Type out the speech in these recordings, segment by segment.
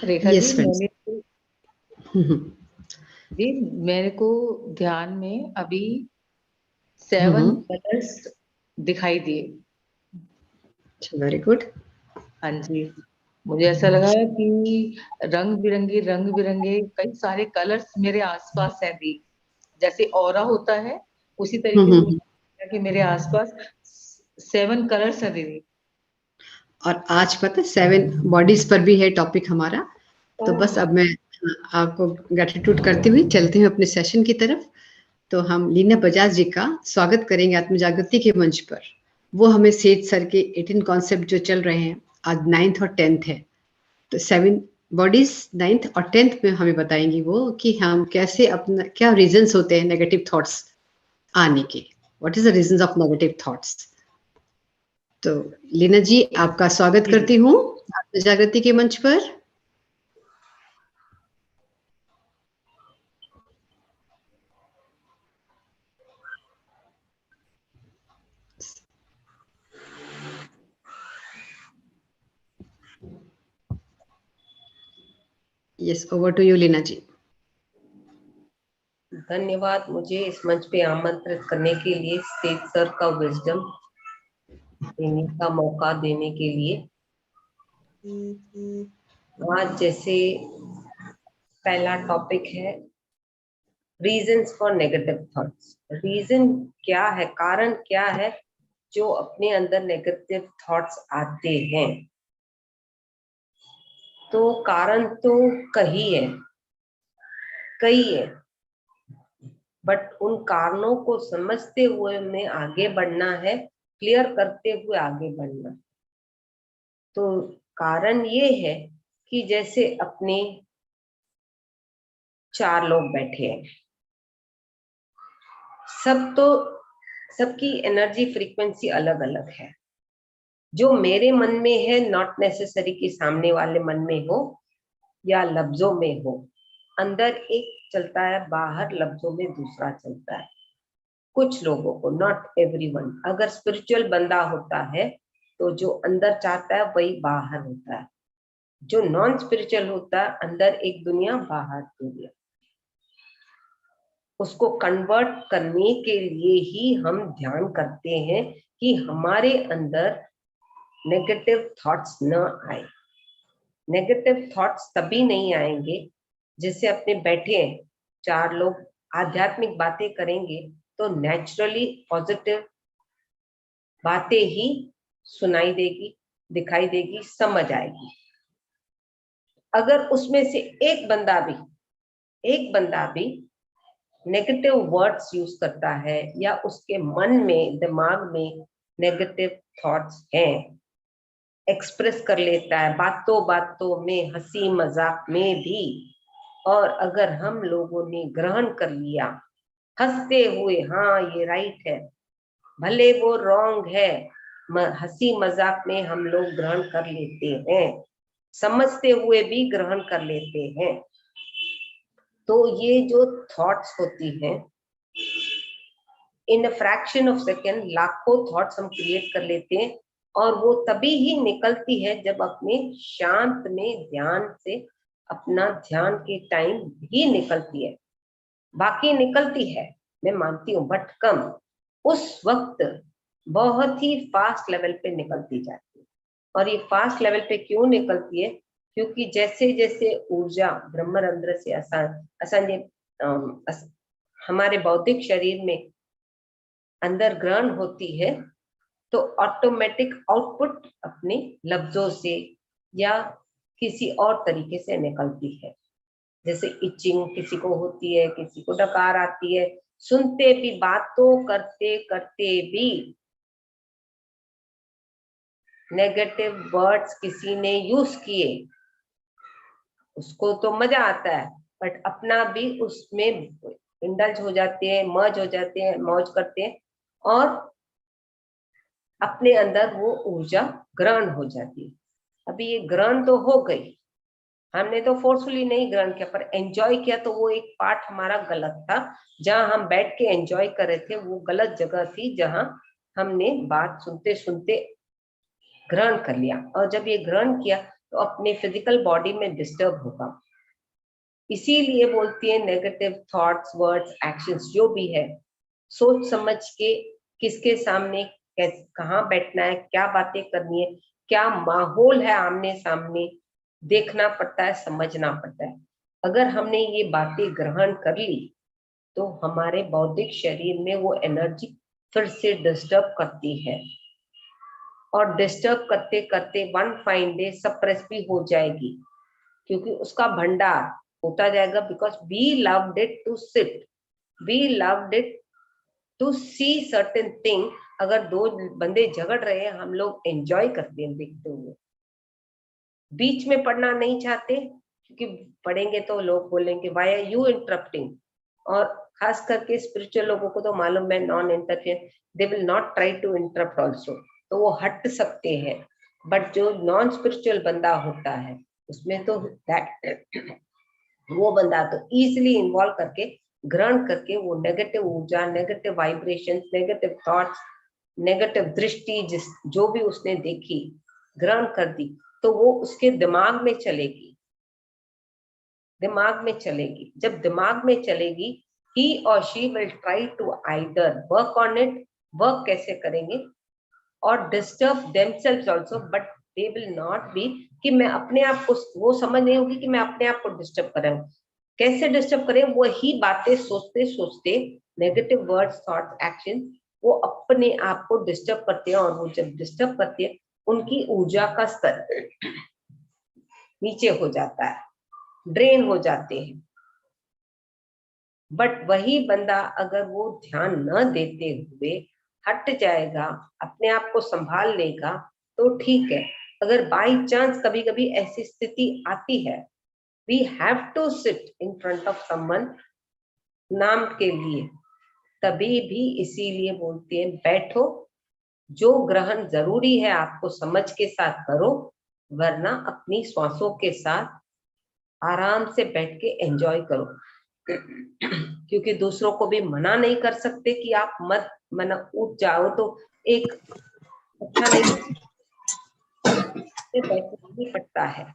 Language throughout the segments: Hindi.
रेखा जी, यस फ्रेंड्स। जी मेरे को ध्यान में अभी 7 कलर्स दिखाई दिए। Very good. हाँ जी, मुझे ऐसा लगा कि रंग बिरंगे कई सारे कलर्स मेरे आसपास हैं दी। जैसे ऑरा होता है, उसी तरीके से मुझे लगा कि मेरे आसपास 7 कलर्स हैं दीदी। और आज पता 7 बॉडीज पर भी है टॉपिक हमारा। तो बस अब मैं आपको ग्रेटिट्यूड करते हुए चलते हैं अपने सेशन की तरफ। तो हम लीना बजाज जी का स्वागत करेंगे आत्म जागृति के मंच पर। वो हमें सेठ सर के 18 कॉन्सेप्ट जो चल रहे हैं, आज 9th और 10th है। तो 7 बॉडीज 9th और 10th में हमें बताएंगी वो कि हम कैसे अपना, क्या रीजंस होते हैं नेगेटिव थॉट्स आने के। What is the reasons of negative thoughts. तो लीना जी, आपका स्वागत जी करती हूँ आत्म जागृति के मंच पर। Yes, over to you Leena ji. धन्यवाद मुझे इस मंच पे आमंत्रित करने के लिए, स्टेज सर का विजडम देने का मौका देने के लिए। आज जैसे पहला टॉपिक है reasons for negative thoughts. Reason क्या है, कारण क्या है जो अपने अंदर नेगेटिव थॉट्स आते हैं। तो कारण तो कई है, बट उन कारणों को समझते हुए हमें आगे बढ़ना है, क्लियर करते हुए आगे बढ़ना। तो कारण ये है कि जैसे अपने 4 लोग बैठे हैं, सबकी एनर्जी फ्रीक्वेंसी अलग अलग है। जो मेरे मन में है नॉट नेसेसरी कि सामने वाले मन में हो या लफ्जों में हो। अंदर एक चलता है, बाहर लफ्जों में दूसरा चलता है। कुछ लोगों को, नॉट एवरीवन। अगर स्पिरिचुअल बंदा होता है तो जो अंदर चाहता है वही बाहर होता है। जो नॉन स्पिरिचुअल होता है, अंदर एक दुनिया बाहर दुनिया। उसको कन्वर्ट करने के लिए ही हम ध्यान करते हैं कि हमारे अंदर नेगेटिव थॉट्स न आए। नेगेटिव थॉट्स तभी नहीं आएंगे जैसे अपने बैठे हैं 4 लोग आध्यात्मिक बातें करेंगे तो नेचुरली पॉजिटिव बातें ही सुनाई देगी, दिखाई देगी, समझ आएगी। अगर उसमें से एक बंदा भी नेगेटिव वर्ड्स यूज करता है या उसके मन में, दिमाग में नेगेटिव थॉट्स हैं, एक्सप्रेस कर लेता है बातों बातों में, हंसी मजाक में भी, और अगर हम लोगों ने ग्रहण कर लिया हंसते हुए, हाँ ये राइट है, भले वो रॉन्ग है, हंसी मजाक में हम लोग ग्रहण कर लेते हैं, समझते हुए भी ग्रहण कर लेते हैं। तो ये जो थॉट्स होती हैं, इन फ्रैक्शन ऑफ सेकेंड लाखों थॉट्स हम क्रिएट कर लेते हैं, और वो तभी ही निकलती है जब अपने शांत में ध्यान से, अपना ध्यान के टाइम भी निकलती है। बाकी निकलती है, मैं मानती हूँ, बट कम। उस वक्त बहुत ही फास्ट लेवल पे निकलती जाती है। और ये फास्ट लेवल पे क्यों निकलती है? क्योंकि जैसे जैसे ऊर्जा ब्रह्मरंध्र से हमारे बौद्धिक शरीर में अंदर ग्रहण होती है, तो ऑटोमेटिक आउटपुट अपने लफ्जों से या किसी और तरीके से निकलती है। जैसे इचिंग किसी को होती है, किसी को डकार आती है, सुनते भी, बातों करते करते भी नेगेटिव वर्ड्स किसी ने यूज किए, उसको तो मजा आता है, बट अपना भी उसमें इंडल्ज हो जाते हैं, मर्ज हो जाते हैं, मौज करते हैं, और अपने अंदर वो ऊर्जा ग्रहण हो जाती है। अभी ये ग्रहण तो हो गई, हमने तो फोर्सफुली नहीं ग्रहण किया, पर एंजॉय किया, तो वो एक पार्ट हमारा गलत था। जहां हम बैठ के एंजॉय कर रहे थे वो गलत जगह थी, जहां हमने बात सुनते सुनते ग्रहण कर लिया। और जब ये ग्रहण किया तो अपने फिजिकल बॉडी में डिस्टर्ब होगा। इसीलिए बोलती है नेगेटिव थॉट्स, वर्ड्स, एक्शंस जो भी है, सोच समझ के किसके सामने कहाँ बैठना है, क्या बातें करनी है, क्या माहौल है आमने सामने, देखना पड़ता है, समझना पड़ता है। अगर हमने ये बातें ग्रहण कर ली तो हमारे बौद्धिक शरीर में वो एनर्जी फिर से डिस्टर्ब करती है, और डिस्टर्ब करते करते वन फाइन डे सप्रेस भी हो जाएगी, क्योंकि उसका भंडार होता जाएगा। Because we loved it to sit, we loved it to see certain thing. अगर दो बंदे झगड़ रहे हैं, हम लोग एंजॉय करते हैं देखते हुए, बीच में पढ़ना नहीं चाहते, क्योंकि पढ़ेंगे तो लोग बोलेंगे व्हाई आर यू इंटरप्टिंग। और खास करके स्पिरिचुअल लोगों को तो मालूम है non interfere, they will not try to interrupt also, तो वो हट सकते हैं। बट जो नॉन स्पिरिचुअल बंदा होता है उसमें तो वो बंदा तो इजिली इन्वॉल्व करके, ग्रहण करके वो नेगेटिव ऊर्जा, negative vibration, negative thoughts, negative दृष्टि जिस जो भी उसने देखी, ग्रहण कर दी, तो वो उसके दिमाग में चलेगी, दिमाग में चलेगी। जब दिमाग में चलेगी, he or she will try to either work on it, work कैसे करेंगे, और disturb themselves also, but they will not be कि मैं अपने आप को, वो समझ नहीं होगी कि मैं अपने आप को डिस्टर्ब कर रहा हूँ। कैसे डिस्टर्ब करें, वही बातें सोचते सोचते, नेगेटिव वर्ड्स, थॉट्स, एक्शन, वो अपने आप को डिस्टर्ब करते हैं, और वो जब डिस्टर्ब करते हैं उनकी ऊर्जा का स्तर नीचे हो जाता है, ड्रेन हो जाते हैं। बट वही बंदा अगर वो ध्यान न देते हुए हट जाएगा, अपने आप को संभाल लेगा, तो ठीक है। अगर बाई चांस कभी कभी ऐसी स्थिति आती है, we have to sit in front of someone नाम के लिए, तभी भी इसीलिए बोलते हैं बैठो, जो ग्रहण जरूरी है आपको समझ के साथ करो, वरना अपनी श्वासों के साथ आराम से बैठ के एंजॉय करो। क्योंकि दूसरों को भी मना नहीं कर सकते कि आप मत मना उठ जाओ, तो एक अच्छा नहीं, बैठना ही पड़ता है,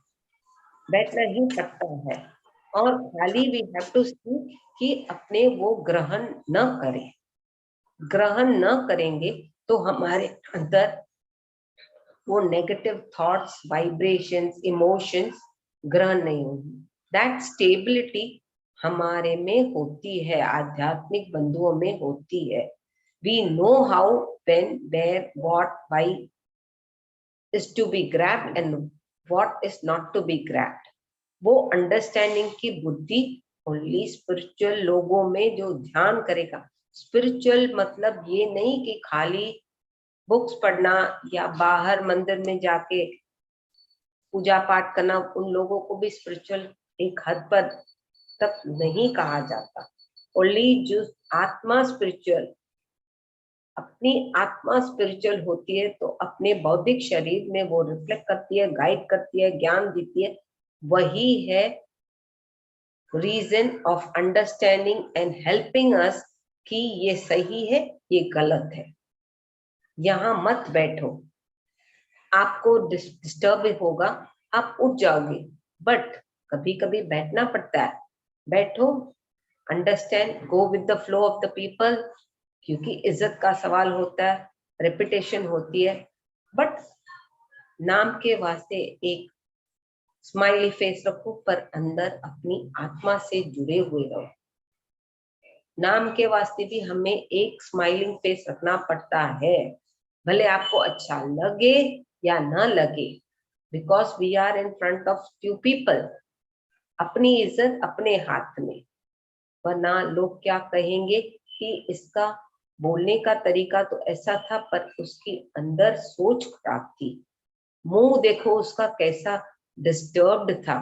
बैठना ही पड़ता है। और खाली वी हैव टू सी कि अपने वो ग्रहण न करें, ग्रहण न करेंगे तो हमारे अंदर वो नेगेटिव थॉट्स, वाइब्रेशंस, इमोशंस ग्रहण नहीं होगी। दैट स्टेबिलिटी हमारे में होती है, आध्यात्मिक बंधुओं में होती है। We know how, when, where, what, why is to be grabbed and what is not to be grabbed। वो अंडरस्टैंडिंग की बुद्धि ओनली स्पिरिचुअल लोगों में जो ध्यान करेगा। स्पिरिचुअल मतलब ये नहीं कि खाली बुक्स पढ़ना या बाहर मंदिर में जाके पूजा पाठ करना, उन लोगों को भी स्पिरिचुअल एक हद पर तक नहीं कहा जाता। ओनली जो आत्मा स्पिरिचुअल, अपनी आत्मा स्पिरिचुअल होती है, तो अपने बौद्धिक शरीर में वो रिफ्लेक्ट करती है, गाइड करती है, ज्ञान देती है। वही है reason of understanding and helping us कि ये सही है, ये गलत है। यहाँ मत बैठो, आपको डिस्टर्ब होगा, आप उठ जाओगे, बट कभी कभी बैठना पड़ता है। बैठो, understand, go with the flow of the people, क्योंकि इज्जत का सवाल होता है, रेपुटेशन होती है। बट नाम के वास्ते एक स्माइली फेस रखो, पर अंदर अपनी आत्मा से जुड़े हुए रहो। नाम के वास्ते भी हमें एक स्माइलिंग फेस रखना पड़ता है, भले आपको अच्छा लगे या ना लगे, because we are in front of few people. अपनी इज्जत अपने हाथ में, वरना लोग क्या कहेंगे कि इसका बोलने का तरीका तो ऐसा था, पर उसकी अंदर सोच खराब थी, मुंह देखो उसका कैसा डिस्टर्ब्ड था।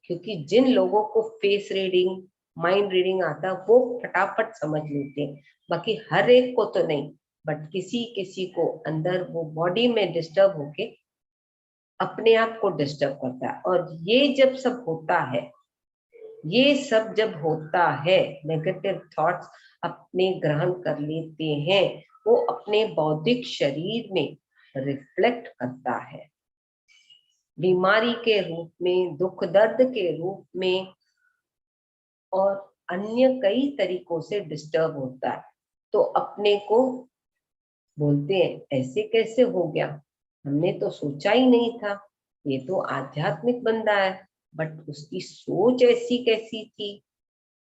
क्योंकि जिन लोगों को फेस रीडिंग, माइंड रीडिंग आता है, वो फटाफट समझ लेते हैं, बाकी हर एक को तो नहीं, बट किसी किसी को अंदर वो बॉडी में डिस्टर्ब होके अपने आप को डिस्टर्ब करता है। और ये जब सब होता है, ये सब जब होता है, नेगेटिव थॉट्स अपने ग्रहण कर लेते हैं, वो अपने बौद्धिक शरीर में रिफ्लेक्ट करता है। बीमारी के रूप में, दुख दर्द के रूप में और अन्य कई तरीकों से डिस्टर्ब होता है। तो अपने को बोलते हैं ऐसे कैसे हो गया, हमने तो सोचा ही नहीं था, ये तो आध्यात्मिक बंदा है, बट उसकी सोच ऐसी कैसी थी।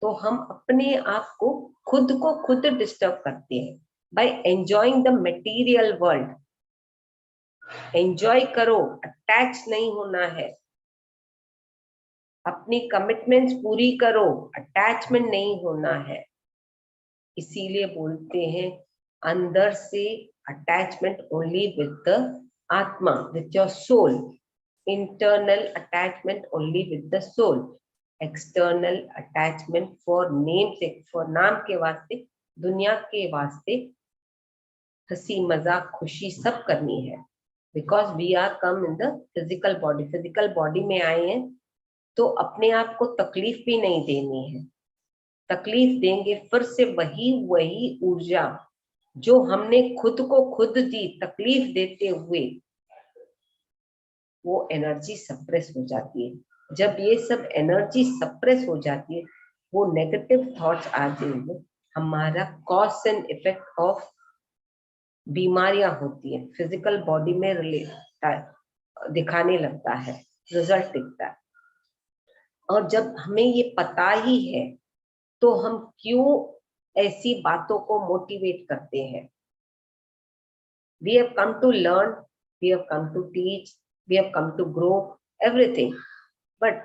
तो हम अपने आप को खुद डिस्टर्ब करते हैं by enjoying the material world. Enjoy करो, अटैच नहीं होना है। अपनी कमिटमेंट्स पूरी करो, अटैचमेंट नहीं होना है। इसीलिए बोलते हैं अंदर से attachment only with the atma, with your soul. Internal attachment only with the soul. External attachment for name से, फॉर नाम के वास्ते, दुनिया के वास्ते, हंसी मजाक खुशी सब करनी है। Because we are come in the physical body, physical body में आए हैं तो अपने आप को तकलीफ भी नहीं देनी है। तकलीफ देंगे फिर से वही ऊर्जा जो हमने खुद को खुद दी तकलीफ देते हुए, वो एनर्जी सप्रेस हो जाती है। जब ये सब एनर्जी सप्रेस हो जाती है, वो नेगेटिव थॉट्स आ जाएंगे, हमारा कॉज एंड इफेक्ट ऑफ बीमारियां होती है, फिजिकल बॉडी में दिखाने लगता है, रिजल्ट दिखता है। और जब हमें ये पता ही है तो हम क्यों ऐसी बातों को मोटिवेट करते हैं। We have come to learn, we have come to teach, we have come to grow everything, but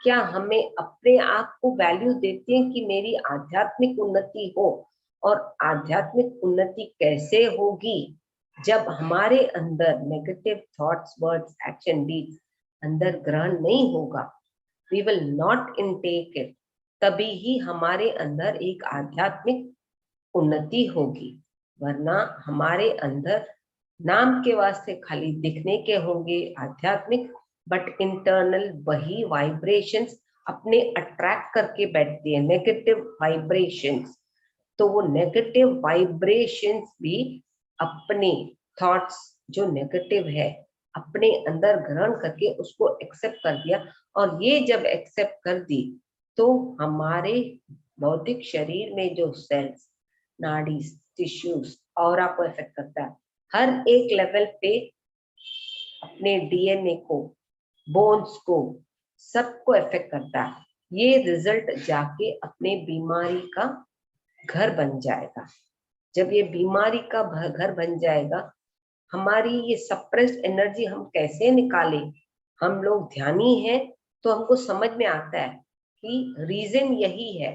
क्या हमें अपने आप को वैल्यू देते हैं कि मेरी आध्यात्मिक उन्नति हो। और आध्यात्मिक उन्नति कैसे होगी, जब हमारे अंदर negative thoughts, words, action, deeds अंदर ग्रहण नहीं होगा, we will not intake it, तभी ही हमारे अंदर एक आध्यात्मिक उन्नति होगी। वरना हमारे अंदर नाम के वास्ते खाली दिखने के होंगे आध्यात्मिक, बट इंटरनल वही वाइब्रेशंस अपने अट्रैक्ट करके बैठती है, नेगेटिव वाइब्रेशंस। तो वो नेगेटिव वाइब्रेशंस भी अपने थॉट्स जो नेगेटिव है अपने अंदर ग्रहण करके उसको एक्सेप्ट कर दिया। और ये जब एक्सेप्ट कर दी तो हमारे भौतिक शरीर में जो सेल्स, नाड़ी, टिश्यूज, ऑरा को इफेक्ट करता है। हर एक लेवल पे अपने डीएनए को, बोन्स को, सबको इफेक्ट करता है। ये रिजल्ट जाके अपने बीमारी का घर बन जाएगा। जब ये बीमारी का घर बन जाएगा, हमारी ये सप्रेस्ड एनर्जी हम कैसे निकालें। हम लोग ध्यानी हैं तो हमको समझ में आता है कि रीजन यही है,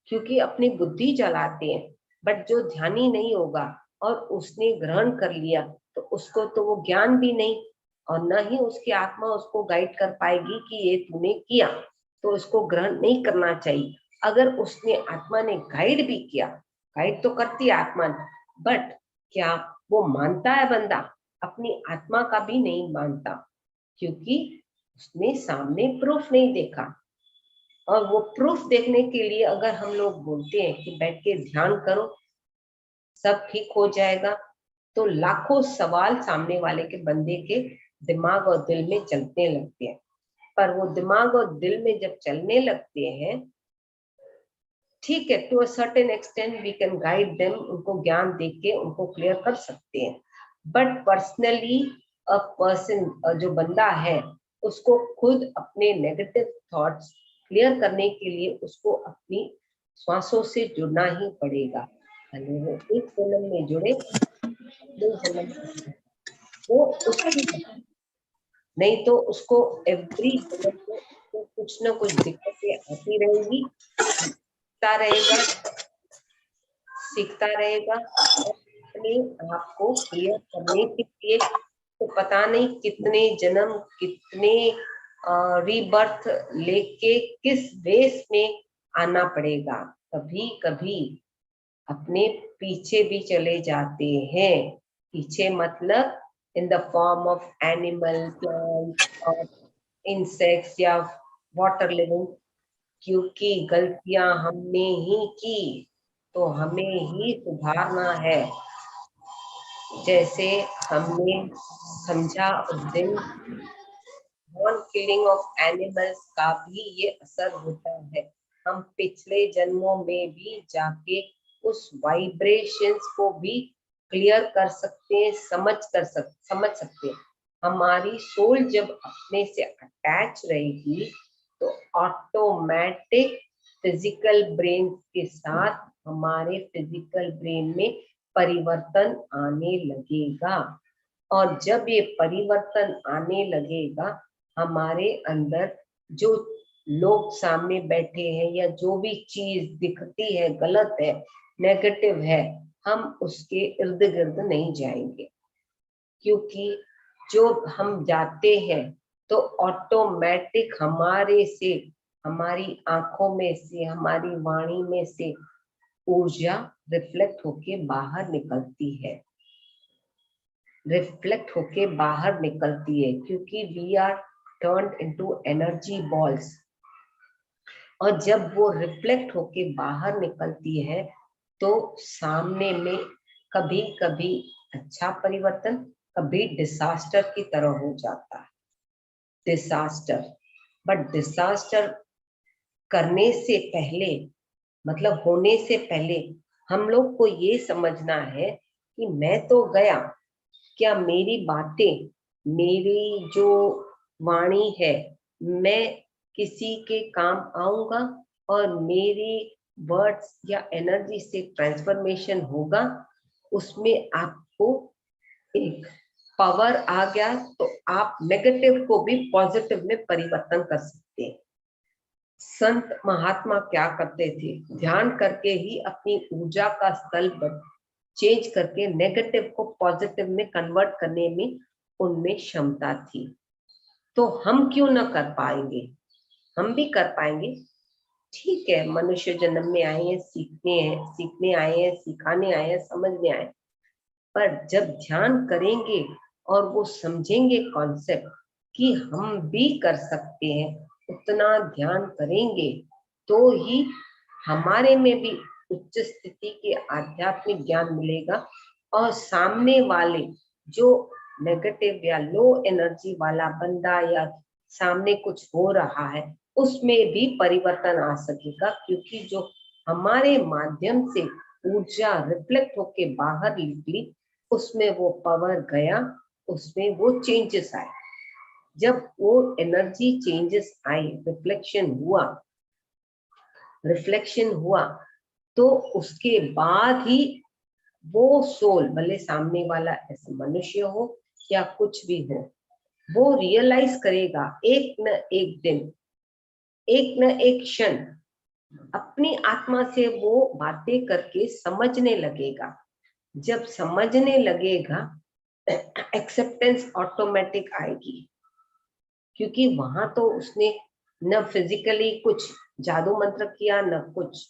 क्योंकि अपनी बुद्धि चलाते हैं। बट जो ध्यानी नहीं होगा और उसने ग्रहण कर लिया तो उसको तो वो ज्ञान भी नहीं, और न ही उसकी आत्मा उसको गाइड कर पाएगी कि ये तूने किया तो उसको ग्रहण नहीं करना चाहिए। अगर उसने, आत्मा ने गाइड भी किया, गाइड तो करती है आत्मा, बट क्या वो मानता है बंदा? अपनी आत्मा का भी नहीं मानता, क्योंकि उसने सामने प्रूफ नहीं देखा। और वो प्रूफ देखने के लिए अगर हम लोग बोलते हैं कि बैठ के ध्यान करो सब ठीक हो जाएगा, तो लाखों सवाल सामने वाले के बंदे के दिमाग और दिल में चलने लगते हैं। पर वो दिमाग और दिल में जब चलने लगते हैं, ठीक है, to a certain extent we can guide them, उनको ज्ञान देके के उनको क्लियर कर सकते हैं। बट पर्सनली अ पर्सन, जो बंदा है, उसको खुद अपने नेगेटिव थॉट्स क्लियर करने के लिए उसको अपनी श्वासों से जुड़ना ही पड़ेगा। वो एक जन्म में जुड़े, दो जन्म वो उसकी, नहीं तो उसको एवरी जन्म में तो कुछ ना कुछ दिक्कतें आती रहेगी, सीखता रहेगा और अपने आप को क्लियर करने के लिए तो पता नहीं कितने जन्म, कितने रीबर्थ लेके किस वेस में आना पड़ेगा। कभी कभी अपने पीछे भी चले जाते हैं। पीछे मतलब in the form of animal, plant और इंसेक्ट्स या वाटर लिविंग, क्योंकि गलतियां हमने ही की तो हमें ही सुधारना है। जैसे हमने समझा उस दिन, नॉन किलिंग ऑफ एनिमल्स का भी ये असर होता है। हम पिछले जन्मों में भी जाके उस वाइब्रेशंस को भी क्लियर कर सकते हैं, समझ सकते हैं। हमारी सोल जब अपने से अटैच रहेगी तो ऑटोमेटिक फिजिकल ब्रेन के साथ हमारे फिजिकल ब्रेन में परिवर्तन आने लगेगा। और जब ये परिवर्तन आने लगेगा, हमारे अंदर जो लोग सामने बैठे हैं या जो भी चीज दिखती है गलत है, नेगेटिव है, हम उसके इर्द गिर्द नहीं जाएंगे। क्योंकि जो हम जाते हैं तो ऑटोमेटिक हमारे से, हमारी आंखों में से, हमारी वाणी में से ऊर्जा रिफ्लेक्ट होके बाहर निकलती है, रिफ्लेक्ट होके बाहर निकलती है, क्योंकि we are turned into energy balls. और जब वो रिफ्लेक्ट होके बाहर निकलती है तो सामने में कभी कभी अच्छा परिवर्तन, कभी डिसास्टर की तरह हो जाता है। डिसास्टर, बट डिसास्टर करने से पहले, मतलब होने से पहले, हम लोग को ये समझना है कि मैं तो गया, क्या मेरी बातें, मेरी जो वाणी है, मैं किसी के काम आऊंगा और मेरी वर्ड्स या एनर्जी से ट्रांसफॉर्मेशन होगा? उसमें आपको एक पावर आ गया तो आप नेगेटिव को भी पॉजिटिव में परिवर्तन कर सकते हैं। संत महात्मा क्या करते थे? ध्यान करके ही अपनी ऊर्जा का स्तर चेंज करके नेगेटिव को पॉजिटिव में कन्वर्ट करने में उनमें क्षमता थी। तो हम क्यों ना कर पाएंगे? हम भी कर पाएंगे। ठीक है, मनुष्य जन्म में आए हैं, सीखने आए हैं, सिखाने आए हैं, समझने आए, पर जब ध्यान करेंगे और वो समझेंगे कॉन्सेप्ट कि हम भी कर सकते हैं, उतना ध्यान करेंगे तो ही हमारे में भी उच्च स्थिति के आध्यात्मिक ज्ञान मिलेगा। और सामने वाले जो नेगेटिव या लो एनर्जी वाला बंदा या सामने कुछ हो रहा है, उसमें भी परिवर्तन आ सकेगा, क्योंकि जो हमारे माध्यम से ऊर्जा रिफ्लेक्ट होके बाहर निकली, उसमें वो पावर गया, उसमें वो चेंजेस आए। जब वो एनर्जी चेंजेस आई, रिफ्लेक्शन हुआ, तो उसके बाद ही वो सोल, भले सामने वाला ऐसे मनुष्य हो या कुछ भी हो, वो रियलाइज करेगा एक न एक दिन, एक न एक क्षण अपनी आत्मा से वो बातें करके समझने लगेगा। जब समझने लगेगा, एक्सेप्टेंस ऑटोमेटिक आएगी, क्योंकि वहां तो उसने न फिजिकली कुछ जादू मंत्र किया न कुछ,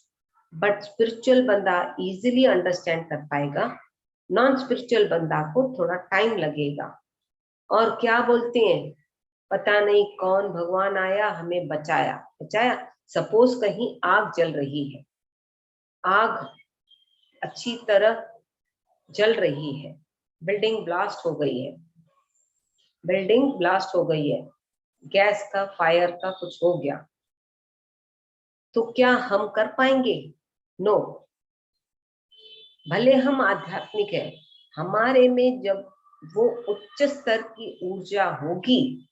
बट स्पिरिचुअल बंदा इजीली अंडरस्टैंड कर पाएगा। नॉन स्पिरिचुअल बंदा को थोड़ा टाइम लगेगा। और क्या बोलते हैं, पता नहीं कौन भगवान आया हमें बचाया। सपोज कहीं आग जल रही है, आग अच्छी तरह जल रही है, बिल्डिंग ब्लास्ट हो गई है, गैस का, फायर का कुछ हो गया, तो क्या हम कर पाएंगे? नो। भले हम आध्यात्मिक है, हमारे में जब वो उच्च स्तर की ऊर्जा होगी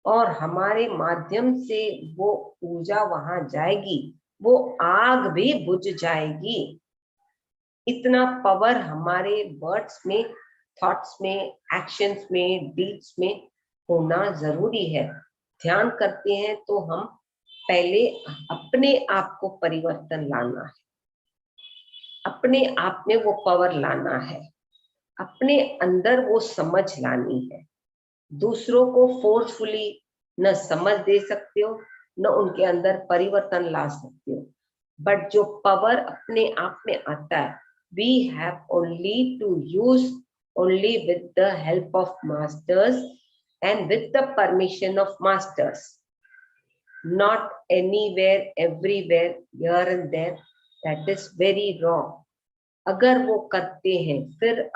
और हमारे माध्यम से वो ऊर्जा वहां जाएगी, वो आग भी बुझ जाएगी। इतना पावर हमारे वर्ड्स में, थॉट्स में, एक्शंस में, डीड्स में होना जरूरी है। ध्यान करते हैं तो हम पहले अपने आप को परिवर्तन लाना है, अपने आप में वो पावर लाना है, अपने अंदर वो समझ लानी है। दूसरों को फोर्सफुली न समझ दे सकते हो, न उनके अंदर परिवर्तन ला सकते हो, बट जो पावर अपने आप में आता है, we have only to use only with the help of masters and with the permission of masters, not anywhere, everywhere, here and there. That is very wrong. अगर वो करते हैं, फिर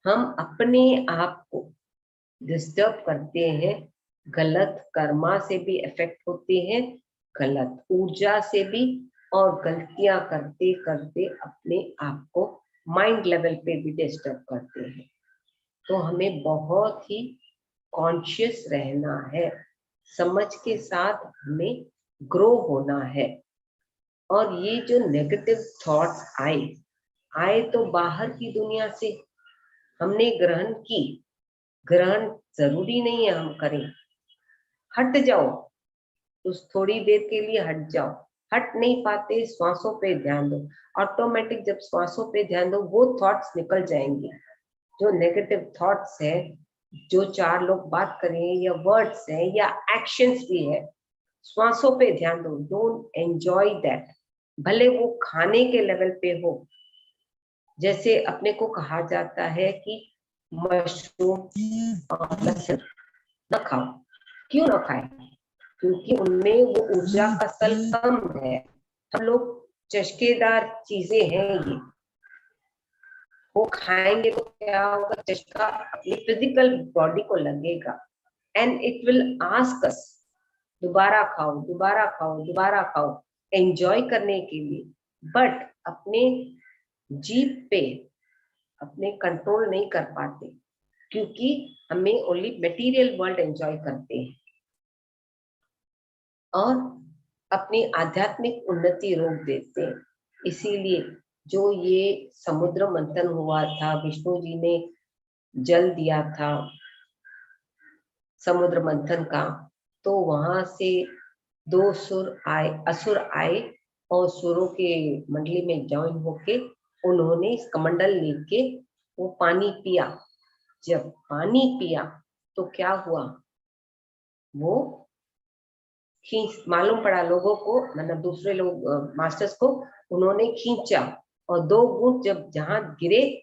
हम अपने आप को डिस्टर्ब करते हैं, गलत कर्मा से भी इफेक्ट होते हैं, गलत ऊर्जा से भी, और गलतियां करते करते अपने आप को माइंड लेवल पे भी डिस्टर्ब करते हैं। तो हमें बहुत ही कॉन्शियस रहना है, समझ के साथ हमें ग्रो होना है। और ये जो नेगेटिव थॉट्स आए तो बाहर की दुनिया से हमने ग्रहण की, ग्रहण जरूरी नहीं है हम करें, हट जाओ, उस थोड़ी देर के लिए हट जाओ। हट नहीं पाते, श्वासों पे ध्यान दो, ऑटोमेटिक जब श्वासों पे ध्यान दो वो थॉट्स निकल जाएंगे। जो नेगेटिव थॉट्स है, जो चार लोग बात करें या वर्ड्स है या एक्शंस भी है, श्वासों पे ध्यान दो, डोंट एंजॉय दैट। भले वो खाने के लेवल पे हो, जैसे अपने को कहा जाता है कि मशरूम और लहसुन न खाओ, क्यों ना खाए? क्योंकि उनमें वो ऊर्जा का स्तर कम है। हम लोग चस्केदार चीजें हैं ये, वो खाएंगे तो क्या होगा, चस्का अपनी फिजिकल बॉडी को लगेगा and it will ask us दोबारा खाओ, दोबारा खाओ, दोबारा खाओ, एंजॉय करने के लिए। बट अपने जीभ पे अपने कंट्रोल नहीं कर पाते, क्योंकि हमें ओनली मटेरियल वर्ल्ड एंजॉय करते हैं और अपनी आध्यात्मिक उन्नति रोक देते हैं। इसीलिए जो ये समुद्र मंथन हुआ था, विष्णु जी ने जल दिया था समुद्र मंथन का, तो वहां से दो असुर आए और सुरों के मंडली में ज्वाइन होके उन्होंने कमंडल लेके वो पानी पिया। जब पानी पिया तो क्या हुआ, वो खींच, मालूम पड़ा लोगों को, मतलब दूसरे लोग मास्टर्स को, उन्होंने खींचा और दो घूंट जब जहां गिरे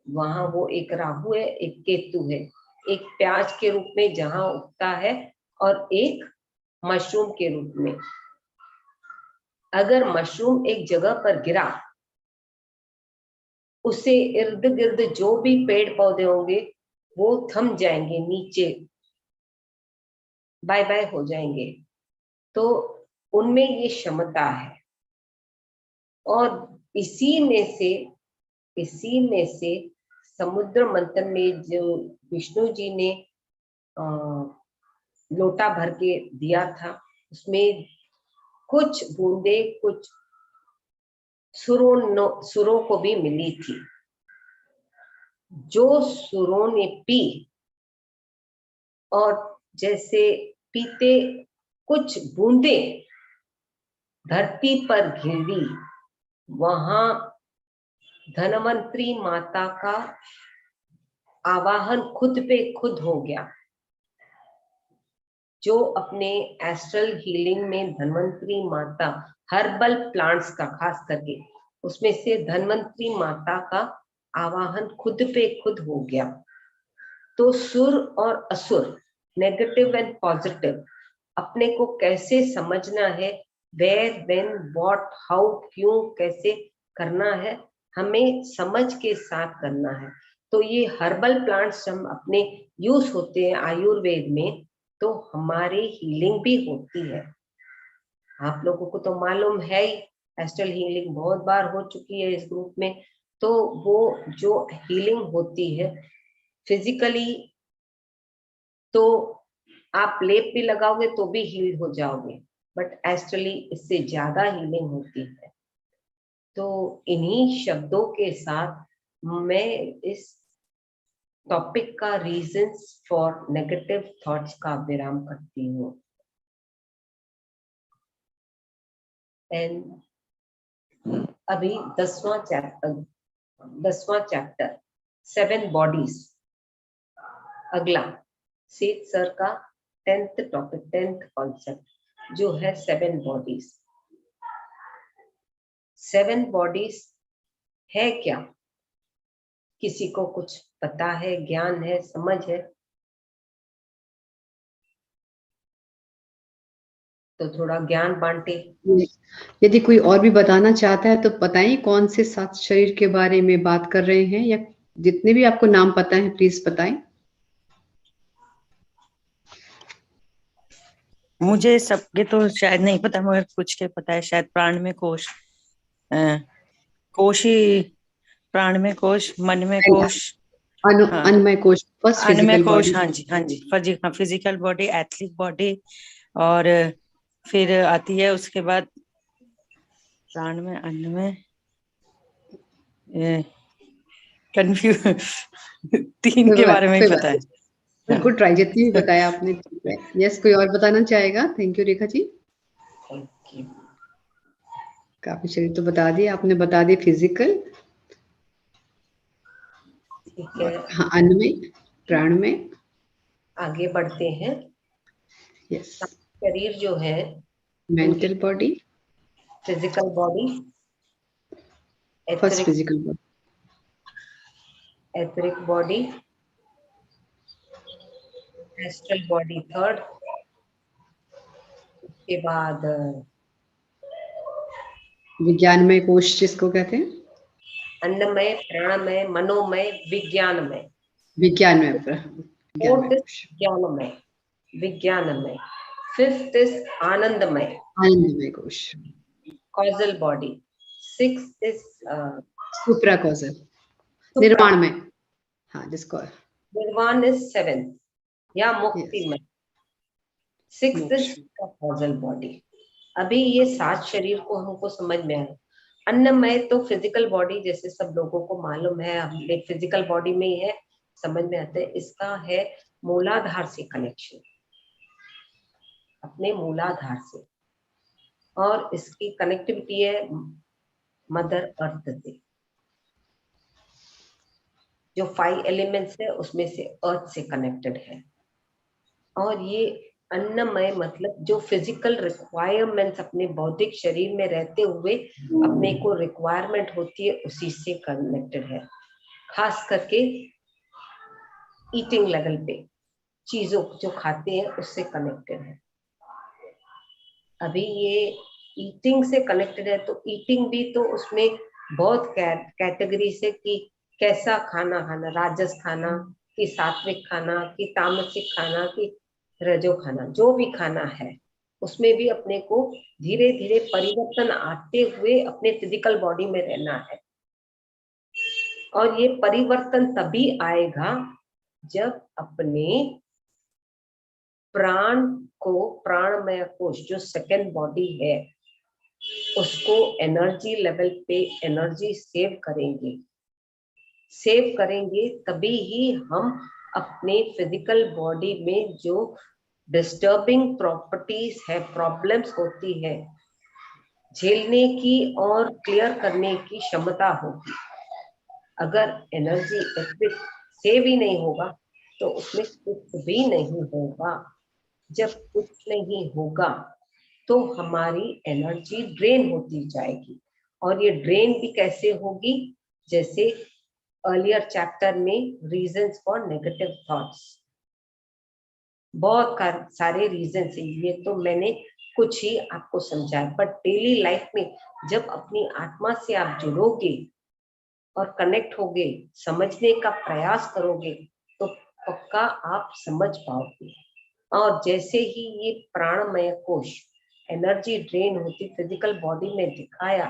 वहां वो एक राहु है, एक केतु है, एक प्याज के रूप में जहां उगता है और एक मशरूम के रूप में। अगर मशरूम एक जगह पर गिरा, उससे इर्द गिर्द जो भी पेड़ पौधे होंगे वो थम जाएंगे, नीचे बाय बाय हो जाएंगे। तो उनमें ये क्षमता है। और इसी में से समुद्र मंथन में जो विष्णु जी ने लोटा भर के दिया था, उसमें कुछ बूंदे कुछ सुरों को भी मिली थी। जो सुरों ने पी, और जैसे पीते कुछ बूंदे धरती पर गिरी, वहां धनवंतरी माता का आवाहन खुद पे खुद हो गया। जो अपने एस्ट्रल हीलिंग में धनवंतरी माता, हर्बल प्लांट्स का खास करके, उसमें से धनवंतरी माता का आवाहन खुद पे खुद हो गया। तो सुर और असुर, नेगेटिव एंड पॉजिटिव, अपने को कैसे समझना है, वेयर व्हेन व्हाट हाउ क्यों कैसे करना है, हमें समझ के साथ करना है। तो ये हर्बल प्लांट्स हम अपने यूज होते हैं आयुर्वेद में, तो हमारी हीलिंग भी होती है। आप लोगों को तो मालूम है ही, एस्ट्रल हीलिंग बहुत बार हो चुकी है इस ग्रुप में। तो वो जो हीलिंग होती है फिजिकली, तो आप लेप भी लगाओगे तो भी हील हो जाओगे, बट एस्ट्रली इससे ज्यादा हीलिंग होती है। तो इन्हीं शब्दों के साथ मैं इस टॉपिक का रीजंस फॉर नेगेटिव थॉट्स का विराम करती हूँ। एंड अभी 10वां चैप्टर 7 बॉडीज, अगला सेठ सर का 10th टॉपिक, 10th कॉन्सेप्ट जो है 7 बॉडीज। 7 बॉडीज है क्या? किसी को कुछ पता है, ज्ञान है, समझ है? तो थोड़ा ज्ञान बांटे। यदि कोई और भी बताना चाहता है तो बताएं कौन से 7 शरीर के बारे में बात कर रहे हैं, या जितने भी आपको नाम पता है प्लीज बताएं। मुझे सबके तो शायद नहीं पता, मगर कुछ के पता है। शायद प्राण में कोश, कोश ही, प्राण में कोश, मन में कोश, हाँ अन्नमय कोश, फर्स्ट अन्नमय फिजिकल कोश, बॉडी। हाँ जी, हाँ जी, फिजिकल बॉडी, एथलिक बॉडी, और फिर आती है उसके बाद प्राण में, अन्न में, कंफ्यूज 3 के बारे में ही पता है। बिल्कुल ट्राई, जितनी भी बताया आपने ठीक है। यस, कोई और बताना चाहेगा? Thank you Rekha ji. काफी शरीर तो बता दिए आपने, बता दिए फिजिकल, ठीक है। हाँ, अन्न में, प्राण में। आगे बढ़ते हैं। यस, शरीर जो है, mental body, physical body, first physical body, etheric body, astral body third, उसके बाद विज्ञानमय कोश जिसको कहते हैं, अन्नमय, प्राणमय, मनोमय, विज्ञानमय। विज्ञानमय, फोर्थ विज्ञानमय, विज्ञानमय। फिफ्थ इज आनंदमय, आनंदमय कोश, causal body. Sixth is supra causal, निर्वाण में, हाँ जिसको निर्वाण इज सेवेंथ या मुक्तिमय। Sixth is causal body. अभी ये 7 शरीर को हमको समझ में आया। अन्नमय तो फिजिकल बॉडी, जैसे सब लोगों को मालूम है, हम फिजिकल बॉडी में ही है, समझ में आते हैं। इसका है मूलाधार से कनेक्शन, अपने मूलाधार से, और इसकी कनेक्टिविटी है मदर अर्थ से। जो 5 एलिमेंट्स है उसमें से अर्थ से कनेक्टेड है। और ये अन्नमय मतलब जो फिजिकल रिक्वायरमेंट्स अपने बौद्धिक शरीर में रहते हुए अपने को रिक्वायरमेंट होती है, उसी से कनेक्टेड है। खास करके ईटिंग लेवल पे चीजों जो खाते हैं उससे कनेक्टेड है। अभी ये ईटिंग से कनेक्टेड है, तो ईटिंग भी तो उसमें बहुत कैटेगरी से कि कैसा खाना खाना, राजस खाना कि सात्विक खाना कि तामसिक खाना कि रजो खाना, जो भी खाना है उसमें भी अपने को धीरे धीरे परिवर्तन आते हुए अपने फिजिकल बॉडी में रहना है। और ये परिवर्तन तभी आएगा जब अपने प्राण को, प्राणमय कोश जो सेकंड बॉडी है, उसको एनर्जी लेवल पे एनर्जी सेव करेंगे, तभी ही हम अपने फिजिकल बॉडी में जो डिस्टर्बिंग प्रॉपर्टीज है, प्रॉब्लम्स होती है, झेलने की और क्लियर करने की क्षमता होगी। अगर एनर्जी सेव ही नहीं होगा तो उसमें कुछ भी नहीं होगा। जब कुछ नहीं होगा तो हमारी एनर्जी ड्रेन होती जाएगी। और ये ड्रेन भी कैसे होगी? जैसे अर्लियर चैप्टर में रीजंस फॉर नेगेटिव थॉट्स, बहुत सारे रीजंस है, ये तो मैंने कुछ ही आपको समझाया। बट डेली लाइफ में जब अपनी आत्मा से आप जुड़ोगे और कनेक्ट होगे, समझने का प्रयास करोगे, तो पक्का आप समझ पाओगे। और जैसे ही ये प्राणमय कोश एनर्जी ड्रेन होती फिजिकल बॉडी में दिखाया,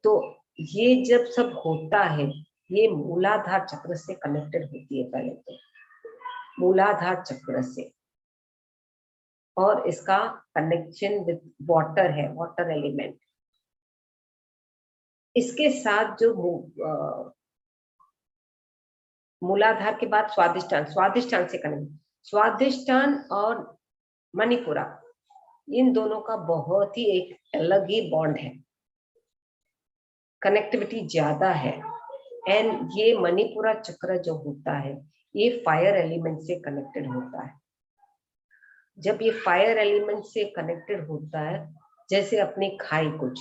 तो ये जब सब होता है, ये मूलाधार चक्र से कनेक्टेड होती है। पहले तो मूलाधार चक्र से, और इसका कनेक्शन विद वाटर है, वाटर एलिमेंट। इसके साथ जो मूलाधार के बाद स्वादिष्टान से कनेक्ट, स्वादिष्टान और मणिपुरा, इन दोनों का बहुत ही एक अलग ही बॉन्ड है, कनेक्टिविटी ज्यादा है। एंड ये मणिपुरा चक्र जो होता है, ये फायर एलिमेंट से कनेक्टेड होता है। जब ये फायर एलिमेंट से कनेक्टेड होता है, जैसे अपने खाई कुछ,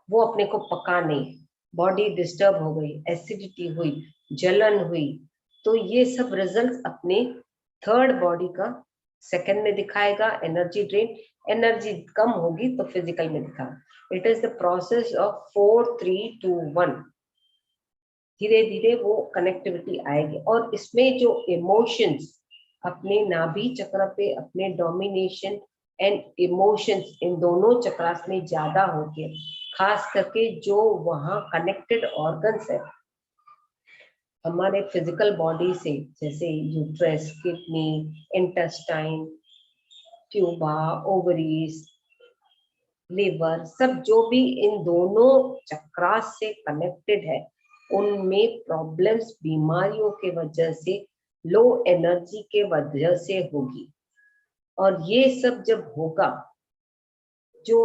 वो अपने को पका नहीं, बॉडी डिस्टर्ब हो गई, एसिडिटी हुई, जलन हुई, तो ये सब रिजल्ट अपने थर्ड बॉडी का सेकंड में दिखाएगा एनर्जी ड्रेन, एनर्जी कम होगी तो फिजिकल में दिखाएगा। It is the process of 4 3 2 1। धीरे धीरे वो कनेक्टिविटी आएगी और इसमें जो इमोशंस अपने नाभि चक्र पे, अपने डोमिनेशन एंड इमोशंस, इन दोनों चक्रास में ज्यादा होते, खास करके जो वहाँ कनेक्टेड ऑर्गन्स है हमारे फिजिकल बॉडी से, जैसे uterus, kidney, intestine, tuba, ovaries, liver, सब जो भी इन दोनों चक्रास से कनेक्टेड है, उनमें प्रॉब्लम्स बीमारियों के वजह से, लो एनर्जी के वजह से होगी। और ये सब जब होगा, जो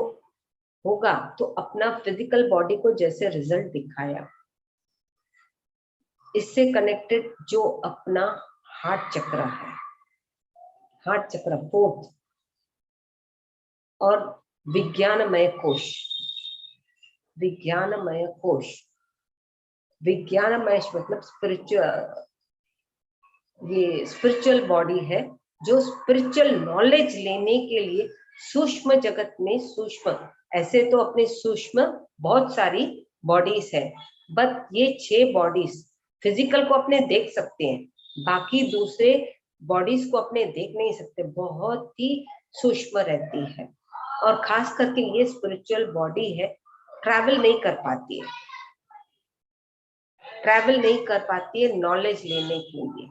होगा तो अपना फिजिकल बॉडी को जैसे रिजल्ट दिखाया, इससे कनेक्टेड जो अपना हार्ट चक्र है, हार्ट चक्र 4th, और विज्ञानमय कोश, विज्ञानमय कोश, विज्ञानमय मतलब स्पिरिचुअल, ये स्पिरिचुअल बॉडी है जो स्पिरिचुअल नॉलेज लेने के लिए सूक्ष्म जगत में, सूक्ष्म, ऐसे तो अपने सूक्ष्म बहुत सारी बॉडीज है, बट ये 6 बॉडीज फिजिकल को अपने देख सकते हैं, बाकी दूसरे बॉडीज को अपने देख नहीं सकते, बहुत ही सूक्ष्म रहती है। और खास करके ये स्पिरिचुअल बॉडी है, ट्रैवल नहीं कर पाती है, ट्रैवल नहीं कर पाती है नॉलेज लेने के लिए।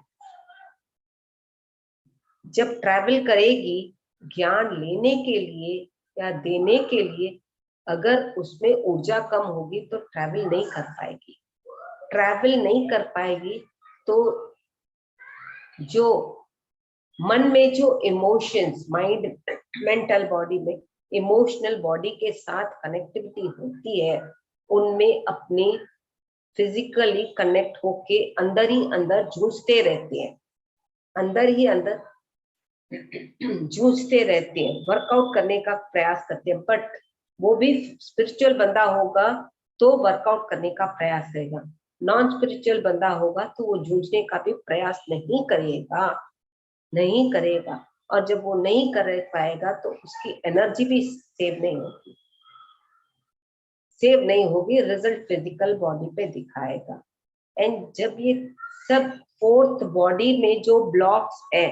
जब ट्रैवल करेगी ज्ञान लेने के लिए या देने के लिए, अगर उसमें ऊर्जा कम होगी तो ट्रैवल नहीं कर पाएगी। ट्रैवल नहीं कर पाएगी तो जो मन में जो इमोशंस, माइंड, मेंटल बॉडी में इमोशनल बॉडी के साथ कनेक्टिविटी होती है, उनमें अपने फिजिकली कनेक्ट होके अंदर ही अंदर जूझते रहते हैं, अंदर ही अंदर जूझते रहते हैं, वर्कआउट करने का प्रयास करते हैं। बट वो भी स्पिरिचुअल बंदा होगा तो वर्कआउट करने का प्रयास करेगा, नॉन स्पिरिचुअल बंदा होगा तो वो जूझने का भी प्रयास नहीं करेगा, नहीं करेगा। और जब वो नहीं कर पाएगा तो उसकी एनर्जी भी सेव नहीं होगी, सेव नहीं होगी, रिजल्ट फिजिकल बॉडी पे दिखाएगा। एंड जब ये सब 4th बॉडी में जो ब्लॉक्स है,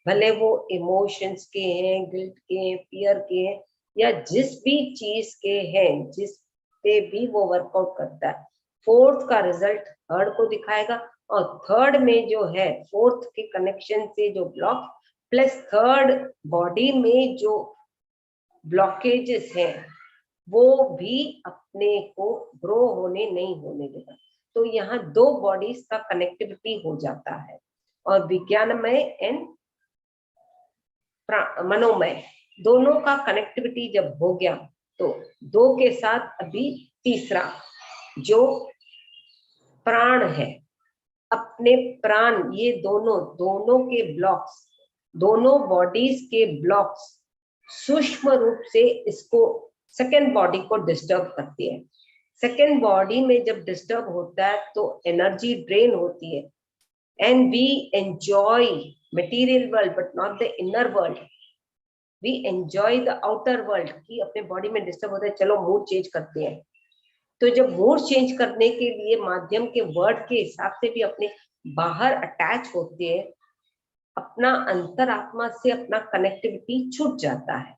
भले वो इमोशंस के हैं, गिल्ट के हैं, फियर के हैं, या जिस भी चीज के हैं, जिस पे भी वो वर्कआउट करता है, 4th का रिजल्ट 3rd को दिखाएगा। और 3rd में जो है 4th के कनेक्शन से जो ब्लॉक प्लस 3rd बॉडी में जो ब्लॉकेजेस हैं, वो भी अपने को ग्रो होने नहीं होने देगा। तो यहाँ 2 बॉडीज का कनेक्टिविटी हो जाता है, और विज्ञानमय एंड मनोमय दोनों का कनेक्टिविटी जब हो गया तो 2 के साथ अभी तीसरा जो प्राण है, अपने प्राण, ये दोनों के ब्लॉक्स, दोनों बॉडीज के ब्लॉक्स सूक्ष्म रूप से इसको सेकेंड बॉडी को डिस्टर्ब करती है। सेकेंड बॉडी में जब डिस्टर्ब होता है तो एनर्जी ड्रेन होती है, and we enjoy material world but not the inner world. We enjoy the outer world कि अपने बॉडी में डिस्टर्ब होता है, चलो मूड चेंज करते हैं। तो जब मूड चेंज करने के लिए माध्यम के वर्ड के हिसाब से भी अपने बाहर अटैच होते हैं, अपना अंतरात्मा से अपना कनेक्टिविटी छूट जाता है।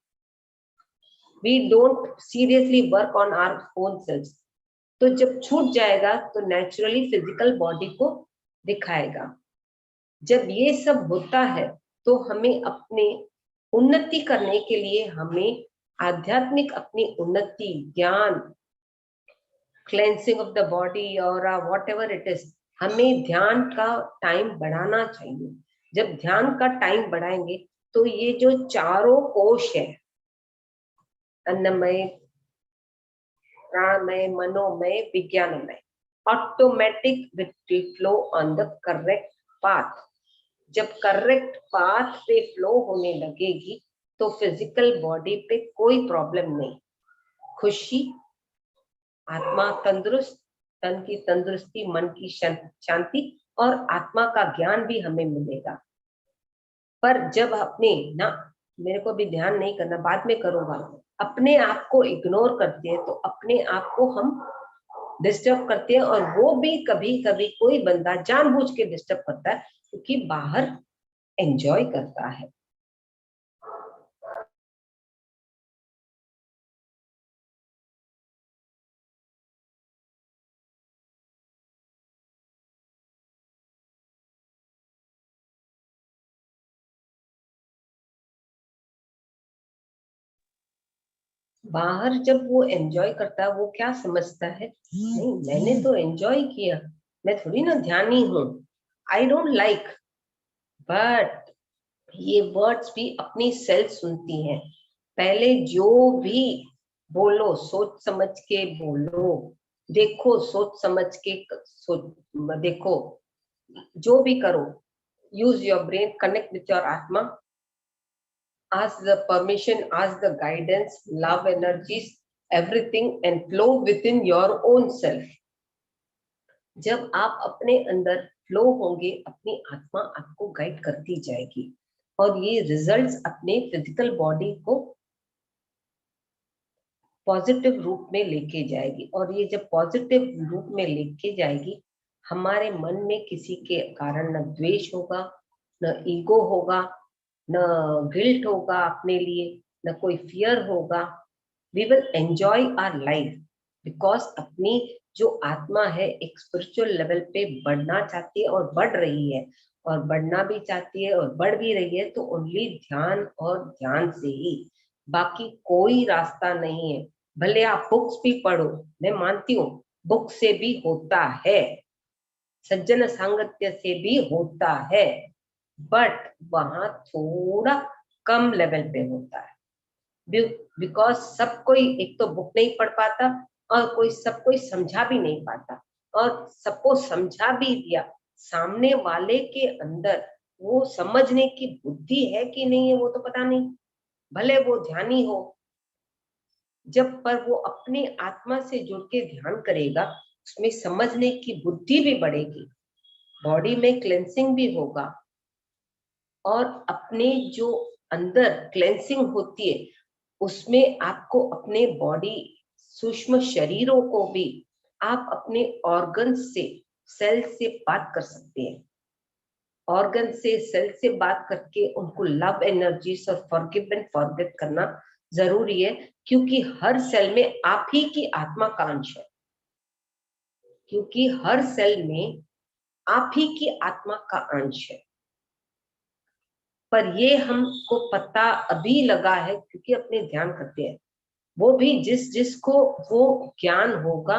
We don't seriously work on our own selves. तो जब छूट जाएगा तो नेचुरली फिजिकल बॉडी को दिखाएगा। जब ये सब होता है तो हमें अपने उन्नति करने के लिए, हमें आध्यात्मिक अपनी उन्नति, ज्ञान, क्लेंसिंग ऑफ द बॉडी और व्हाटएवर इट इज, हमें ध्यान का टाइम बढ़ाना चाहिए। जब ध्यान का टाइम बढ़ाएंगे तो ये जो चारों कोश है, अन्नमय, प्राणमय, मनोमय, विज्ञानमय, automatic will flow on the correct path. जब करेक्ट पाथ पे फ्लो होने लगेगी तो फिजिकल बॉडी पे कोई प्रॉब्लम नहीं, खुशी, आत्मा तंदुरुस्त, तन की तंदुरुस्ती, मन की शांति और आत्मा का ज्ञान भी हमें मिलेगा। पर जब अपने ना मेरे को अभी ध्यान नहीं करना, बाद में करूंगा, अपने आप को इग्नोर करते हैं तो अपने आप को हम डिस्टर्ब करते हैं। और वो भी कभी कभी कोई बंदा जानबूझ के डिस्टर्ब करता है क्योंकि बाहर एंजॉय करता है। बाहर जब वो एंजॉय करता है वो क्या समझता है, नहीं मैंने तो एंजॉय किया, मैं थोड़ी ना ध्यानी हूं, आई डोंट लाइक। बट ये वर्ड्स भी अपनी सेल्फ सुनती हैं। पहले जो भी बोलो सोच समझ के बोलो, देखो सोच समझ के देखो, जो भी करो, use your brain, connect with your आत्मा, ask the permission, ask the guidance, love energies, everything and flow within your own self. जब आप अपने अंदर फ्लो होंगे, अपनी आत्मा आपको गाइड करती जाएगी और ये रिजल्ट्स अपने फिजिकल बॉडी को पॉजिटिव रूप में लेके जाएगी। और ये जब पॉजिटिव रूप में लेके जाएगी, हमारे मन में किसी के कारण न द्वेष होगा, न ईगो होगा, न गिल्ट होगा अपने लिए, न कोई फियर होगा। We will enjoy our life because अपनी जो आत्मा है एक स्पिरिचुअल लेवल पे बढ़ना चाहती है और बढ़ रही है, और बढ़ना भी चाहती है और बढ़ भी रही है, तो ओनली ध्यान और ध्यान से ही, बाकी कोई रास्ता नहीं है। भले आप बुक्स भी पढ़ो, मैं मानती हूँ बुक से भी होता है, सज्जन सांगत्य से भी होता है, बट वहां थोड़ा कम लेवल पे होता है। बिकॉज सब कोई एक तो बुक नहीं पढ़ पाता और सब कोई समझा भी नहीं पाता, और सबको समझा भी दिया, सामने वाले के अंदर वो समझने की बुद्धि है कि नहीं है वो तो पता नहीं, भले वो ध्यानी हो। जब पर वो अपनी आत्मा से जुड़ के ध्यान करेगा, उसमें समझने की बुद्धि भी बढ़ेगी, बॉडी में क्लेंसिंग भी होगा, और अपने जो अंदर क्लेंसिंग होती है उसमें आपको अपने बॉडी सूक्ष्म शरीरों को भी आप अपने ऑर्गन से, सेल से बात कर सकते हैं। ऑर्गन से, सेल से बात करके उनको लव एनर्जीज और फॉरगिव एंड फॉरगेट करना जरूरी है, क्योंकि हर सेल में आप ही की आत्मा का अंश है, क्योंकि हर सेल में आप ही की आत्मा का अंश है। पर ये हमको पता अभी लगा है क्योंकि अपने ध्यान करते हैं, वो भी जिसको वो ज्ञान होगा,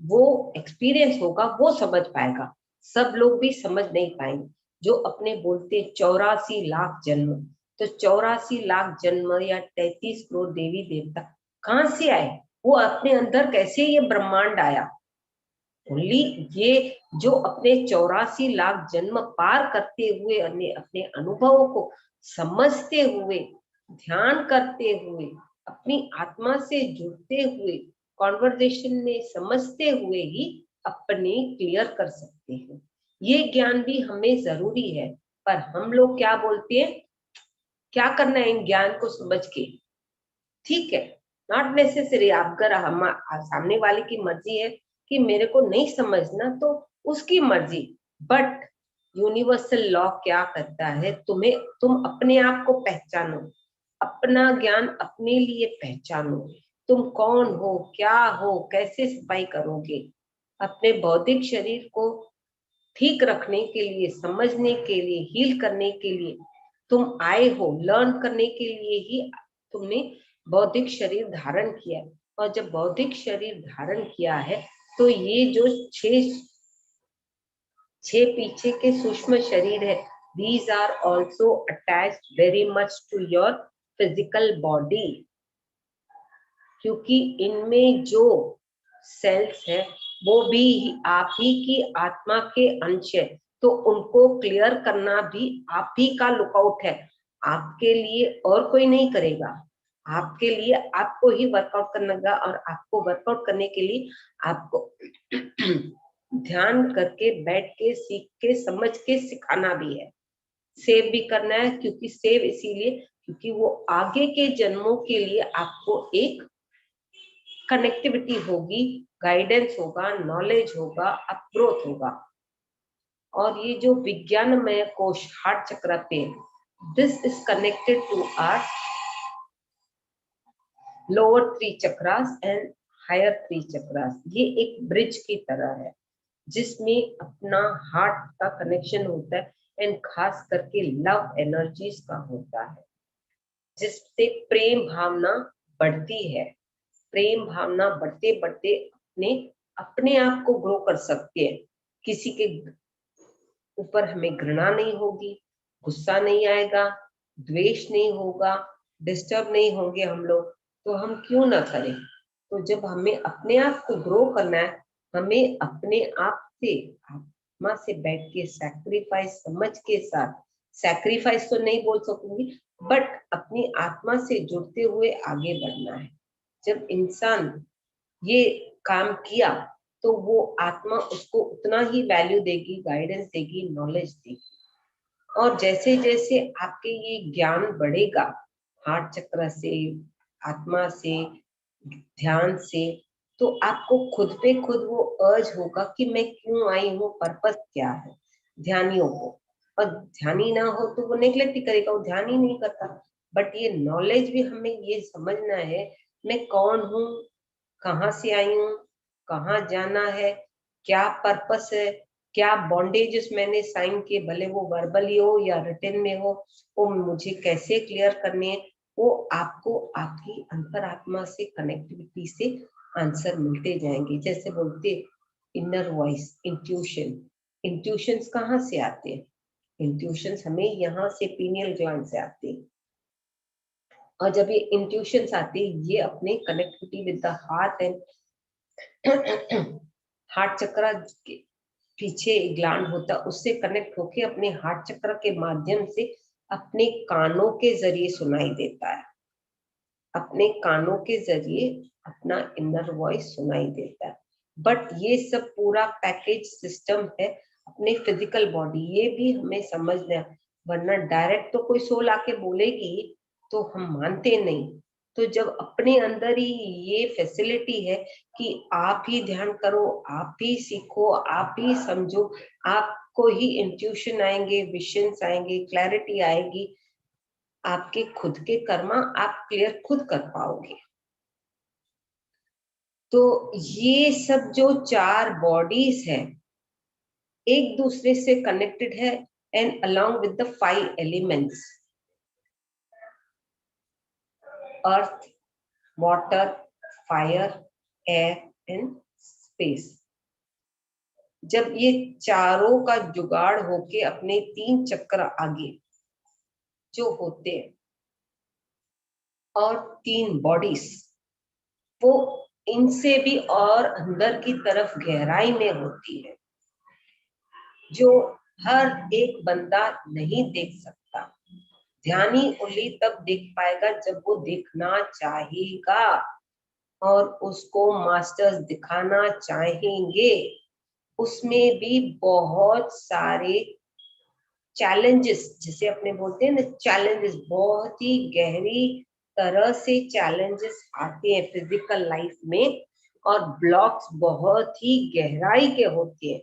वो एक्सपीरियंस होगा, वो समझ पाएगा, सब लोग भी समझ नहीं पाएंगे। जो अपने बोलते 84 लाख जन्म, तो 84 लाख जन्म या 33 करोड़ देवी देवता कहाँ से आए, वो अपने अंदर कैसे ये ब्रह्मांड आया? ओनली ये जो अपने 84 लाख जन्म पार करते हुए, अपने अनुभवों को समझते हुए, ध्यान करते हुए, अपनी आत्मा से जुड़ते हुए, कॉन्वर्सेशन में समझते हुए ही अपने क्लियर कर सकते हैं। ये ज्ञान भी हमें जरूरी है, पर हम लोग क्या बोलते हैं, क्या करना है इन ज्ञान को समझ के? ठीक है, नॉट नेसेसरी। अगर हम सामने वाले की मर्जी है कि मेरे को नहीं समझना तो उसकी मर्जी, बट यूनिवर्सल लॉ क्या करता है, तुम अपने आप को पहचानो, अपना ज्ञान अपने लिए पहचानो, तुम कौन हो, क्या हो, कैसे सफाई करोगे अपने बौद्धिक शरीर को ठीक रखने के लिए, समझने के लिए, हील करने के लिए तुम आए हो, लर्न करने के लिए ही तुमने बौद्धिक शरीर धारण किया। और जब बौद्धिक शरीर धारण किया है तो ये जो छह पीछे के सूक्ष्म शरीर है, these are also attached very much to your physical body, क्योंकि इनमें जो सेल्स है वो भी आप ही की आत्मा के अंश है, तो उनको क्लियर करना भी आप ही का लुकआउट है, आपके लिए और कोई नहीं करेगा, आपके लिए आपको ही वर्कआउट करना होगा। और आपको वर्कआउट करने के लिए आपको ध्यान करके, बैठ के, सीख के, समझ के सिखाना भी है। सेव भी करना है, क्योंकि सेव इसीलिए क्योंकि वो आगे के जन्मों के लिए आपको एक कनेक्टिविटी होगी, गाइडेंस होगा, नॉलेज होगा, अपग्रोथ होगा। और ये जो विज्ञानमय कोश हार्ट चक्र पे, this is connected to our lower 3 chakras and higher 3 chakras. ये एक ब्रिज की तरह है जिसमें अपना हार्ट का कनेक्शन होता है एंड खास करके लव एनर्जीज का होता है, जिससे प्रेम भावना बढ़ती है। प्रेम भावना बढ़ते बढ़ते अपने आप को ग्रो कर सकते हैं। किसी के ऊपर हमें घृणा नहीं होगी, गुस्सा नहीं आएगा, द्वेष नहीं होगा, डिस्टर्ब नहीं होंगे हम लोग, तो हम क्यों ना करें। तो जब हमें अपने आप को ग्रो करना है, हमें अपने आप से आत्मा से बैठ के सैक्रिफाइस समझ के साथ, सैक्रिफाइस तो नहीं बोल सकूंगी, बट अपनी आत्मा से जुड़ते हुए आगे बढ़ना है। जब इंसान ये काम किया तो वो आत्मा उसको उतना ही वैल्यू देगी, गाइडेंस देगी, नॉलेज देगी। और जैसे जैसे आपके ये ज्ञान बढ़ेगा हार्ट चक्र से, आत्मा से, ध्यान से, तो आपको खुद पे खुद वो अर्ज होगा कि मैं क्यों आई हूँ, पर्पस क्या है ध्यानियों को। और ध्यानी ना हो तो वो नेग्लेक्ट ही करेगा, वो ध्यान ही नहीं करता। बट ये नॉलेज भी हमें ये समझना है, मैं कौन हूँ, कहाँ से आई हूँ, कहाँ जाना है, क्या पर्पस है, क्या बॉन्डेजेस मैंने साइन किए, भले वो वर्बली हो या रिटन में हो, वो मुझे कैसे क्लियर करने हैं। वो आपको आपकी अंतरात्मा से, कनेक्टिविटी से आंसर मिलते जाएंगे। जैसे बोलते इनर वॉइस, इंट्यूशन। इंट्यूशंस कहाँ से आते हैं? इंट्यूशंस हमें यहाँ से पीनियल ग्लैंड से आते हैं। और जब ये इंट्यूशंस आते हैं, ये अपने connectivity with the heart and heart चक्र के पीछे एक ग्लैंड होता है, उससे कनेक्ट होके अपने हार्ट चक्र के माध्यम से अपने कानों के जरिए सुनाई देता है। अपने कानों के जरिए अपना इनर वॉइस सुनाई देता है। बट ये सब पूरा पैकेज सिस्टम है अपने फिजिकल बॉडी, ये भी हमें समझना है। वरना डायरेक्ट तो कोई सोल आके बोलेगी तो हम मानते नहीं। तो जब अपने अंदर ही ये फैसिलिटी है कि आप ही ध्यान करो, आप ही सीखो, आप ही समझो, आपको ही इंट्यूशन आएंगे, विजन्स आएंगे, क्लैरिटी आएगी, आपके खुद के कर्मा आप क्लियर खुद कर पाओगे। तो ये सब जो 4 बॉडीज है एक दूसरे से कनेक्टेड है and along with the 5 elements, earth, water, fire, air and space. जब ये चारों का जुगाड़ होके अपने 3 चक्र आगे जो होते हैं और 3 बॉडीज, वो इनसे भी और अंदर की तरफ गहराई में होती है, जो हर एक बंदा नहीं देख सकता। ध्यानी ओनली तब देख पाएगा जब वो देखना चाहेगा और उसको मास्टर्स दिखाना चाहेंगे। उसमें भी बहुत सारे चैलेंजेस, जिसे अपने बोलते हैं ना चैलेंजेस, बहुत ही गहरी तरह से चैलेंजेस आते हैं फिजिकल लाइफ में। और ब्लॉक्स बहुत ही गहराई के होते हैं,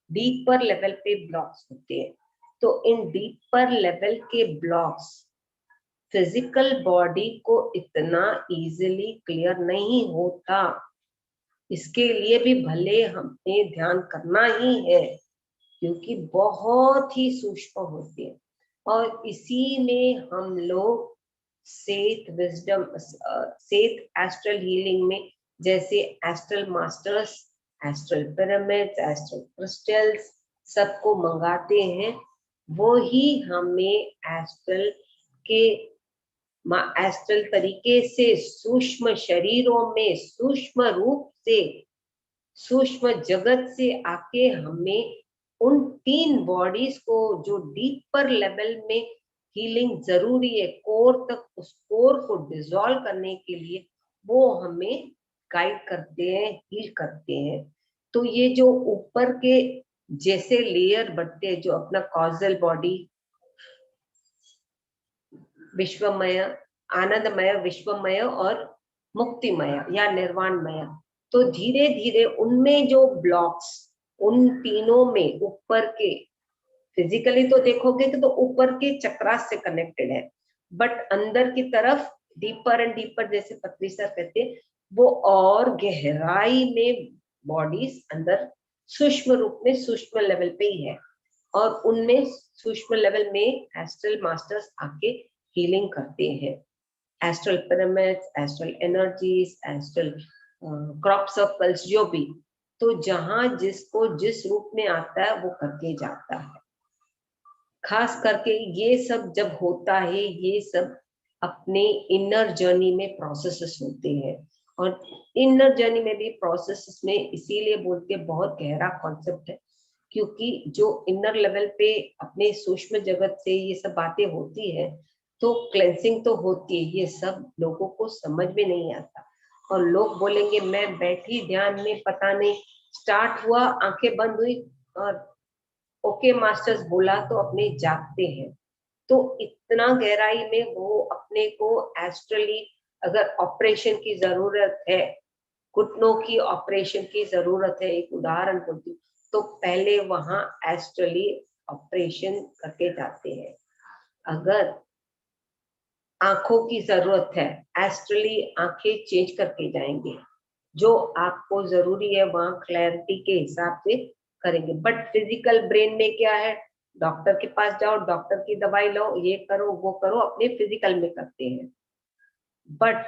डीपर लेवल पे ब्लॉक्स होते हैं। तो इन डीपर लेवल के ब्लॉक्स फिजिकल बॉडी को इतना इजीली क्लियर नहीं होता। इसके लिए भी भले हमें ध्यान करना ही है, क्योंकि बहुत ही सूक्ष्म होते हैं। और इसी में हम लोग Seth wisdom, Seth astral healing में, जैसे astral masters, astral pyramids, astral crystals सबको मंगाते हैं। वो ही हमें एस्ट्रल के एस्ट्रल तरीके से सूक्ष्म शरीरों में, सूक्ष्म रूप से, सूक्ष्म जगत से आके हमें उन 3 बॉडीज को, जो डीपर लेवल में हीलिंग जरूरी है, कोर तक, उस कोर को डिसॉल्व करने के लिए वो हमें गाइड करते हैं, हील करते हैं। तो ये जो ऊपर के जैसे लेयर बढ़ते हैं, जो अपना कॉजल बॉडी, विश्वमय, आनंदमय, विश्वमय और मुक्तिमय या निर्वाणमय। तो धीरे धीरे उनमें जो ब्लॉक्स, उन तीनों में ऊपर के, फिजिकली तो देखोगे कि तो ऊपर के चक्रास से कनेक्टेड है, बट अंदर की तरफ डीपर एंड डीपर, जैसे पत्री सर कहते हैं, वो और गहराई में बॉडीज अंदर सूक्ष्म रूप में, सूक्ष्म लेवल पे ही है। और उनमें सूक्ष्म लेवल में एस्ट्रल मास्टर्स आके हीलिंग करते हैं। Astral pyramids, astral energies, astral crop circles, जो भी, तो जहां जिसको जिस रूप में आता है वो करके जाता है। खास करके ये सब जब होता है, ये सब अपने इनर जर्नी में प्रोसेसेस होते हैं। और इनर जर्नी में भी प्रोसेसेस में इसीलिए बोलते हैं बहुत गहरा कॉन्सेप्ट है, क्योंकि जो इनर लेवल पे अपने सूक्ष्म जगत से ये सब बातें होती है, तो क्लेंसिंग तो होती है, ये सब लोगों को समझ में नहीं आता। और लोग बोलेंगे मैं बैठी ध्यान में, पता नहीं स्टार्ट हुआ, आंखें बंद हुई और ओके मास्टर्स बोला तो अपने जागते हैं। तो इतना गहराई में वो अपने को एस्ट्रली, अगर ऑपरेशन की जरूरत है, घुटनों की ऑपरेशन की जरूरत है, एक उदाहरण बोलती हूँ, तो पहले वहां एस्ट्रली ऑपरेशन करके जाते हैं। अगर आंखों की जरूरत है, एस्ट्रली आंखें चेंज करके जाएंगे। जो आपको जरूरी है वहां क्लैरिटी के हिसाब से करेंगे। बट फिजिकल ब्रेन में क्या है, डॉक्टर के पास जाओ, डॉक्टर की दवाई लो, ये करो वो करो, अपने फिजिकल में करते हैं। बट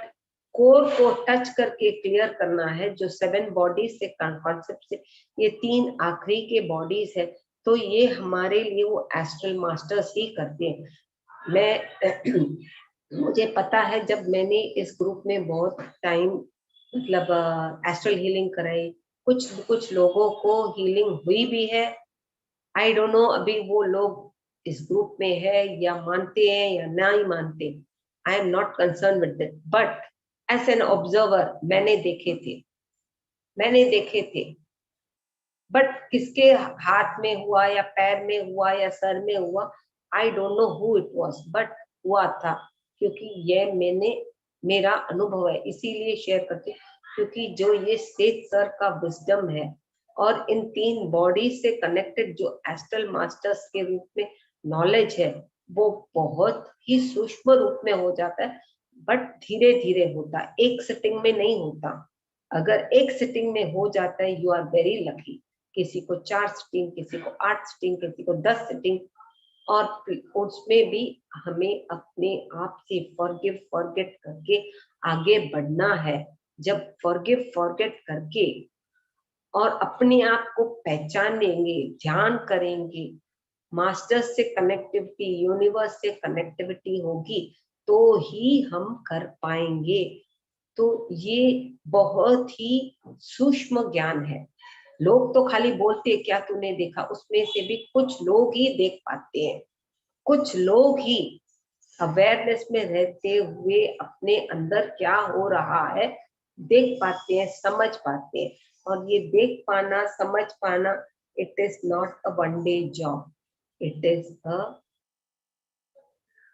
कोर को टच करके क्लियर करना है, जो 7 बॉडीज से कॉन्सेप्ट से ये 3 आखिरी के बॉडीज है, तो ये हमारे लिए वो एस्ट्रल मास्टर्स ही करते हैं। मैं मुझे पता है, जब मैंने इस ग्रुप में बहुत टाइम मतलब एस्ट्रल हीलिंग कराई, कुछ लोगों को हीलिंग हुई भी है। आई डोंट नो अभी वो लोग इस ग्रुप में है या मानते हैं या नहीं मानते, I am not concern with that. But as an observer मैंने देखे थे। बट किसके हाथ में हुआ या पैर में हुआ या सर में हुआ, I don't know who it was, but हुआ था। क्योंकि ये मेरा अनुभव है, इसीलिए शेयर करती हूँ, क्योंकि जो ये सेठ सर का विजडम है और इन 3 बॉडी से कनेक्टेड जो एस्ट्रल मास्टर्स के रूप में नॉलेज है, वो बहुत ही सूक्ष्म रूप में हो जाता है, बट धीरे धीरे होता है, एक सिटिंग में नहीं होता। अगर एक सिटिंग में हो जाता है, यू आर वेरी लकी। किसी को 4 सिटिंग, किसी को 8 सिटिंग, किसी को 10 सिटिंग। और उसमें भी हमें अपने आप से फॉरगिव फॉरगेट करके आगे बढ़ना है। जब फॉरगिव फॉरगेट करके और अपने आप को पहचानेंगे, ध्यान करेंगे, मास्टर्स से कनेक्टिविटी, यूनिवर्स से कनेक्टिविटी होगी, तो ही हम कर पाएंगे। तो ये बहुत ही सूक्ष्म ज्ञान है। लोग तो खाली बोलते हैं क्या तूने देखा, उसमें से भी कुछ लोग ही देख पाते हैं, कुछ लोग ही अवेयरनेस में रहते हुए अपने अंदर क्या हो रहा है देख पाते हैं, समझ पाते हैं। और ये देख पाना, समझ पाना, it is not a one day job, it is a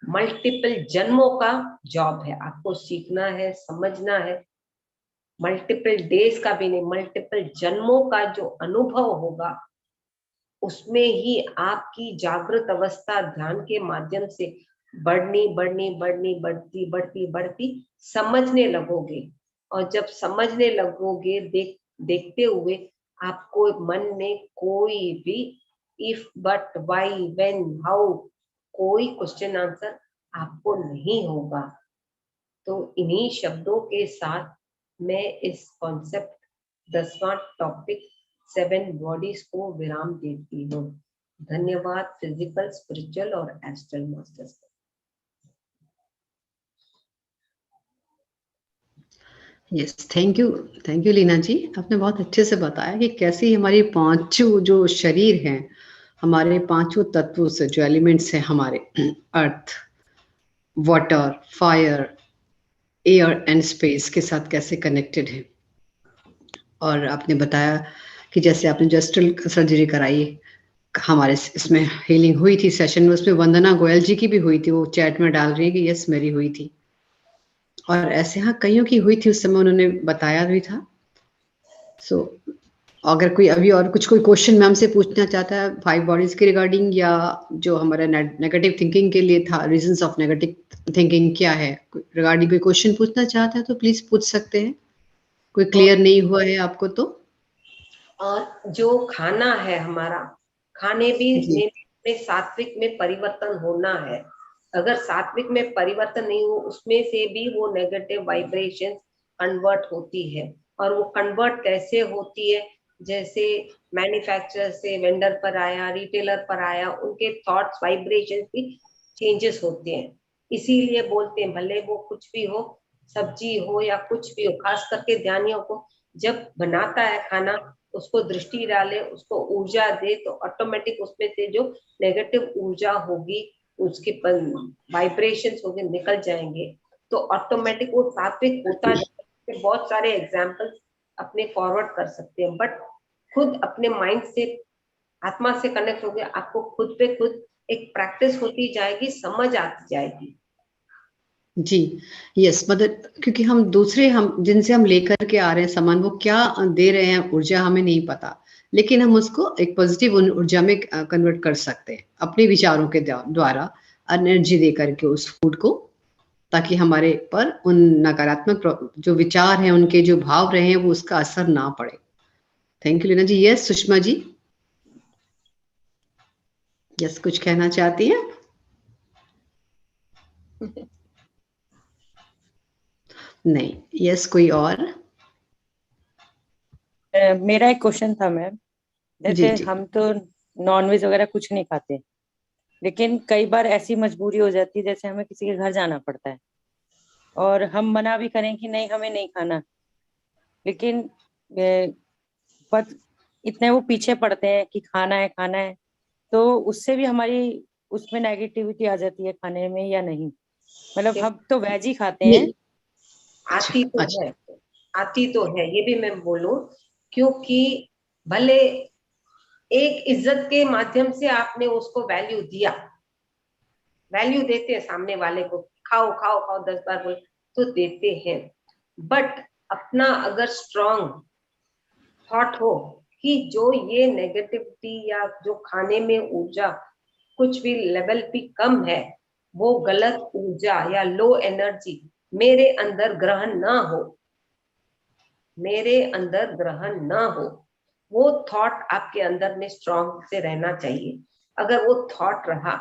multiple जन्मों का जॉब है। आपको सीखना है, समझना है। मल्टीपल डेज का भी नहीं, मल्टीपल जन्मों का जो अनुभव होगा, उसमें ही आपकी जागृत अवस्था ध्यान के माध्यम से बढ़ती समझने लगोगे। और जब समझने लगोगे, देखते हुए, आपको मन में कोई भी if, but, why, when, how, कोई क्वेश्चन आंसर आपको नहीं होगा। तो इन्हीं शब्दों के साथ मैं इस कॉन्सेप्ट 10वां टॉपिक 7 बॉडीज को विराम देती हूँ। धन्यवाद फिजिकल, स्पिरिचुअल और astral masters. Yes, thank you Leena ji. आपने बहुत अच्छे से बताया कि कैसे हमारी 5 जो शरीर हैं, हमारे 5 तत्वों से, जो एलिमेंट्स हैं हमारे, earth, water, fire, air and space के साथ कैसे कनेक्टेड है। और आपने बताया कि जैसे आपने जस्टल सर्जरी कराई हमारे इसमें हीलिंग हुई थी सेशन में, उसमें वंदना गोयल जी की भी हुई थी, वो चैट में डाल रही है कि यस मेरी हुई थी, और ऐसे हाँ कईयों की हुई थी, उस समय उन्होंने बताया भी था। सो अगर कोई अभी और कोई क्वेश्चन मैम से पूछना चाहता है 5 बॉडीज के रिगार्डिंग, या जो हमारा नेगेटिव थिंकिंग के लिए था, रीजंस ऑफ नेगेटिव थिंकिंग क्या है, रिगार्डिंग कोई क्वेश्चन पूछना चाहता है तो प्लीज पूछ सकते हैं, कोई क्लियर नहीं हुआ है आपको तो। और जो खाना है हमारा, खाने भी में सात्विक में परिवर्तन होना है। अगर सात्विक में परिवर्तन नहीं हो, उसमें से भी वो नेगेटिव वाइब्रेशन कन्वर्ट होती है। और वो कन्वर्ट कैसे होती है, जैसे मैन्युफैक्चरर से वेंडर पर आया, रिटेलर पर आया, उनके थॉट्स वाइब्रेशन भी चेंजेस होते हैं। इसीलिए बोलते हैं भले वो कुछ भी हो, सब्जी हो या कुछ भी हो, खास करके ध्यानियों को जब बनाता है खाना, उसको दृष्टि डाले, उसको ऊर्जा दे, तो ऑटोमेटिक उसमें से जो नेगेटिव ऊर्जा होगी, उसके वाइब्रेशंस होंगे, निकल जाएंगे, तो ऑटोमेटिक वो सात्विक होता जाएगा। बहुत सारे एग्जाम्पल्स अपने फॉरवर्ड कर सकते हैं, बट खुद अपने माइंड से, आत्मा से कनेक्ट हो गया, आपको खुद पे खुद एक प्रैक्टिस होती जाएगी, समझ आती जाएगी। जी यस, मतलब क्योंकि हम दूसरे, हम जिनसे हम लेकर के आ रहे हैं सामान, वो क्या दे रहे हैं ऊर्जा हमें नहीं पता, लेकिन हम उसको एक पॉजिटिव ऊर्जा में कन्वर्ट कर सकते हैं अपने विचारों के द्वारा, एनर्जी दे करके उस फूड को, ताकि हमारे पर उन नकारात्मक जो विचार हैं, उनके जो भाव रहे हैं, वो उसका असर ना पड़े। Thank you Leena ji. Yes Sushma ji, yes कुछ कहना चाहती हैं? नहीं। यस कोई और? मेरा एक क्वेश्चन था मैम, जी जैसे जी। हम तो नॉनवेज वगैरह कुछ नहीं खाते, लेकिन कई बार ऐसी मजबूरी हो जाती है, जैसे हमें किसी के घर जाना पड़ता है और हम मना भी करें कि नहीं हमें नहीं खाना, लेकिन पर इतने वो पीछे पड़ते हैं कि खाना है खाना है, तो उससे भी हमारी उसमें नेगेटिविटी आ जाती है खाने में या नहीं? मतलब हम तो वेज ही खाते हैं। नहीं। आती तो अच्छा। है, आती तो है, ये भी मैं बोलूं, क्योंकि भले एक इज्जत के माध्यम से आपने उसको वैल्यू दिया, वैल्यू देते हैं सामने वाले को, खाओ खाओ खाओ 10 बार बोल तो देते हैं, बट अपना अगर स्ट्रॉन्ग थॉट हो कि जो ये नेगेटिविटी या जो खाने में ऊर्जा कुछ भी लेवल भी कम है, वो गलत ऊर्जा या लो एनर्जी मेरे अंदर ग्रहण ना हो, मेरे अंदर ग्रहण ना हो, वो थॉट आपके अंदर में स्ट्रॉन्ग से रहना चाहिए। अगर वो थॉट रहा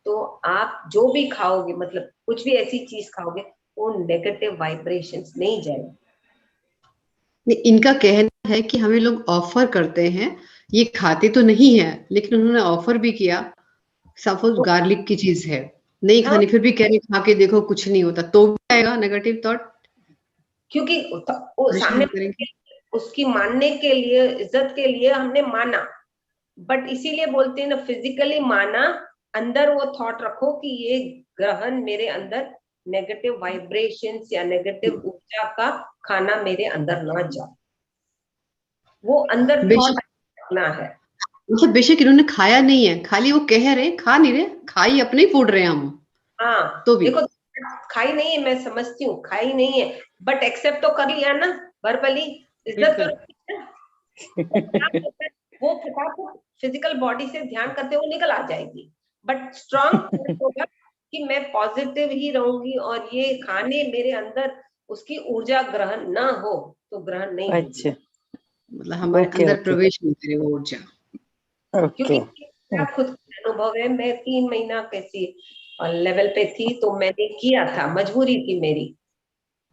तो आप जो भी खाओगे, मतलब कुछ भी ऐसी चीज खाओगे, वो नेगेटिव वाइब्रेशंस नहीं जाएगी। इनका कहना है कि हमें लोग ऑफर करते हैं, ये खाते तो नहीं है, लेकिन उन्होंने ऑफर भी किया, सपोज तो गार्लिक की चीज है, नहीं हाँ, खानी, फिर भी कह रहे खा के देखो कुछ नहीं होता, तो भी आएगा नेगेटिव थॉट, क्योंकि वो सामने परेशान करेंगे। उसकी मानने के लिए, इज्जत के लिए हमने माना, बट इसीलिए बोलते हैं ना, फिजिकली माना, अंदर वो थॉट रखो कि ये ग्रहण मेरे अंदर नेगेटिव वाइब्रेशंस या नेगेटिव ऊर्जा का खाना मेरे अंदर ना जाए, वो अंदर थॉट बेशक, रखना है। मतलब बेशक इन्होंने खाया नहीं है, खाली वो कह रहे, खा नहीं रहे, खाई अपने ही फूड रहे हैं हम, हाँ तो भी देखो, खाई नहीं है, मैं समझती हूँ खाई नहीं है, बट एक्सेप्ट तो कर लिया ना, वर्बली इज्जत तो बिल्कुल। रखी है। वो क्या होता है, वो फटाफट फिजिकल बॉडी से ध्यान करते हुए निकल आ जाएगी, बट स्ट्रॉन्ग होगा कि मैं पॉजिटिव ही रहूंगी और ये खाने मेरे अंदर उसकी ऊर्जा ग्रहण ना हो, तो ग्रहण नहीं होगी। अच्छा। मतलब हमारे ओके अंदर ओके प्रवेश नहीं करे वो ऊर्जा। ओके। क्योंकि मेरा खुद का अनुभव है, मैं 3 महीना कैसी लेवल पे थी, तो मैंने किया था, मजबूरी थी मेरी,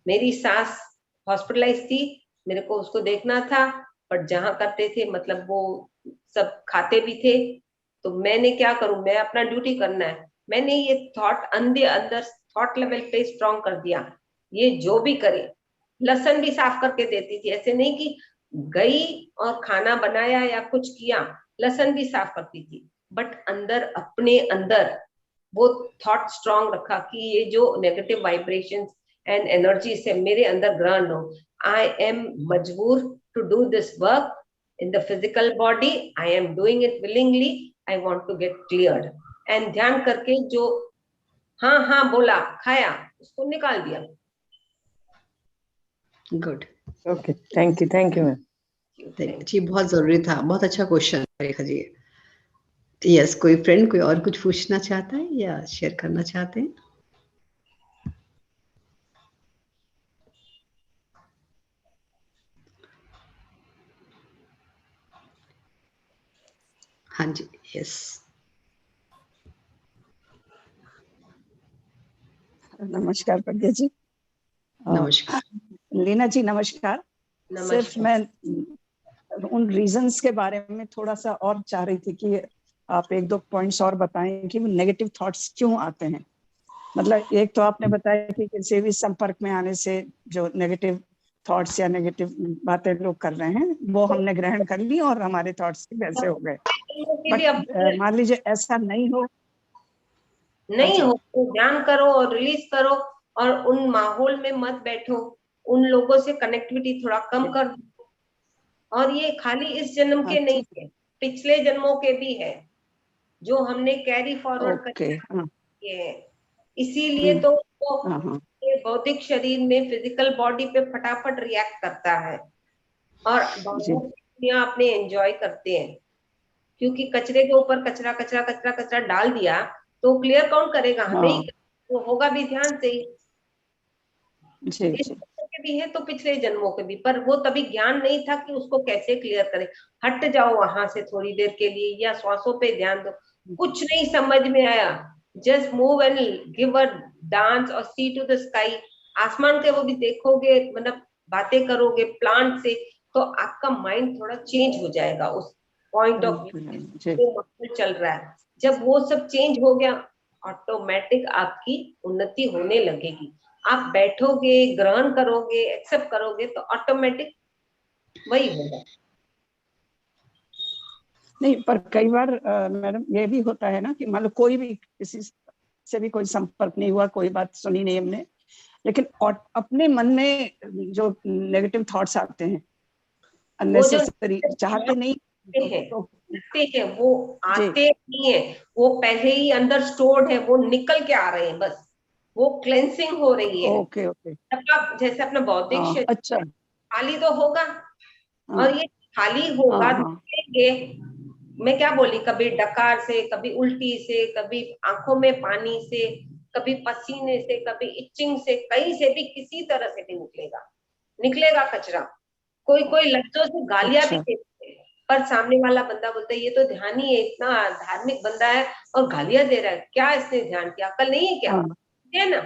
मेरी सास हॉस्पिटलाइज थी, मेरे को उसको देखना था, बट जहाँ करते थे मतलब वो सब खाते भी थे, तो मैंने क्या करूं, मैं अपना ड्यूटी करना है, मैंने ये थॉट अंदर थॉट लेवल पे स्ट्रॉन्ग कर दिया, ये जो भी करे, लहसुन भी साफ करके देती थी, ऐसे नहीं कि गई और खाना बनाया या कुछ किया, लहसुन भी साफ करती थी, बट अंदर अपने अंदर वो थॉट स्ट्रॉन्ग रखा कि ये जो नेगेटिव वाइब्रेशंस एंड एनर्जी से मेरे अंदर ग्रहण हो, आई एम मजबूर to do this work in the physical body, I am doing it willingly, I want to get cleared. And ध्यान करके जो हाँ हाँ बोला, खाया, उसको निकाल दिया. Good. Okay, thank you ma'am. जी, बहुत जरूरी था, बहुत अच्छा क्वेश्चन रेखा जी. यस, कोई फ्रेंड कोई और कुछ पूछना चाहता है या शेयर करना चाहते हैं? हाँ जी, यस. नमस्कार प्रज्ञा जी. नमस्कार. लीना जी नमस्कार. सिर्फ मैं उन रीजंस के बारे में थोड़ा सा और चाह रही थी कि आप एक दो पॉइंट्स और बताएं कि वो नेगेटिव थॉट्स क्यों आते हैं. मतलब एक तो आपने बताया कि किसी भी संपर्क में आने से जो नेगेटिव थॉट्स या नेगेटिव बातें लोग कर रहे हैं वो हमने ग्रहण कर ली और हमारे थॉट्स वैसे हो गए. बट मान लीजिए ऐसा नहीं हो तो ध्यान करो और रिलीज करो और उन माहौल में मत बैठो, उन लोगों से कनेक्टिविटी थोड़ा कम कर दो. और ये खाली इस जन्म के नहीं है, पिछले जन्मों के भी है जो हमने कैरी फॉरवर्ड करके है. इसीलिए तो ये भौतिक शरीर में फिजिकल बॉडी पे फटाफट रिएक्ट करता है और दुनिया अपने एंजॉय करते हैं. क्योंकि कचरे के ऊपर कचरा कचरा कचरा कचरा डाल दिया तो क्लियर कौन करेगा? हमें ही. वो होगा भी ध्यान से ही. के भी है तो पिछले जन्मों के भी, पर वो तभी ज्ञान नहीं था कि उसको कैसे क्लियर करे. हट जाओ वहां से थोड़ी देर के लिए या श्वासों पे ध्यान दो. कुछ नहीं समझ में आया, just move and give a dance और सी टू द स्काई. आसमान के वो भी देखोगे, मतलब बातें करोगे प्लांट से, तो आपका माइंड थोड़ा चेंज हो जाएगा उस पॉइंट ऑफ व्यू चल रहा है. जब वो सब चेंज हो गया ऑटोमेटिक आपकी उन्नति होने लगेगी. आप बैठोगे, ग्रहण करोगे, एक्सेप्ट करोगे तो ऑटोमेटिक वही होगा. नहीं, पर कई बार मैडम ये भी होता है ना कि मान लो कोई भी किसी से भी कोई संपर्क नहीं हुआ, कोई बात सुनी नहीं हमने, लेकिन अपने मन में जो नेगेटिव थॉट्स आते हैं अननेसेसरी, चाहते नहीं हैं वो आते नहीं है, वो पहले ही अंदर स्टोर्ड है, वो निकल के आ रहे हैं. बस वो क्लेंसिंग हो रही है. ओके. जैसे अपना बौद्धिक शरीर अच्छा खाली तो होगा और ये खाली होगा. मैं क्या बोली, कभी डकार से, कभी उल्टी से, कभी आंखों में पानी से, कभी पसीने से, कभी इचिंग से, कहीं से भी किसी तरह से भी निकलेगा कचरा. कोई लफ्जों से गालियां भी देते हैं, पर सामने वाला बंदा बोलता है ये तो ध्यान ही है, इतना धार्मिक बंदा है और गालियां दे रहा है, क्या इसने ध्यान किया, अकल नहीं है क्या? है ना?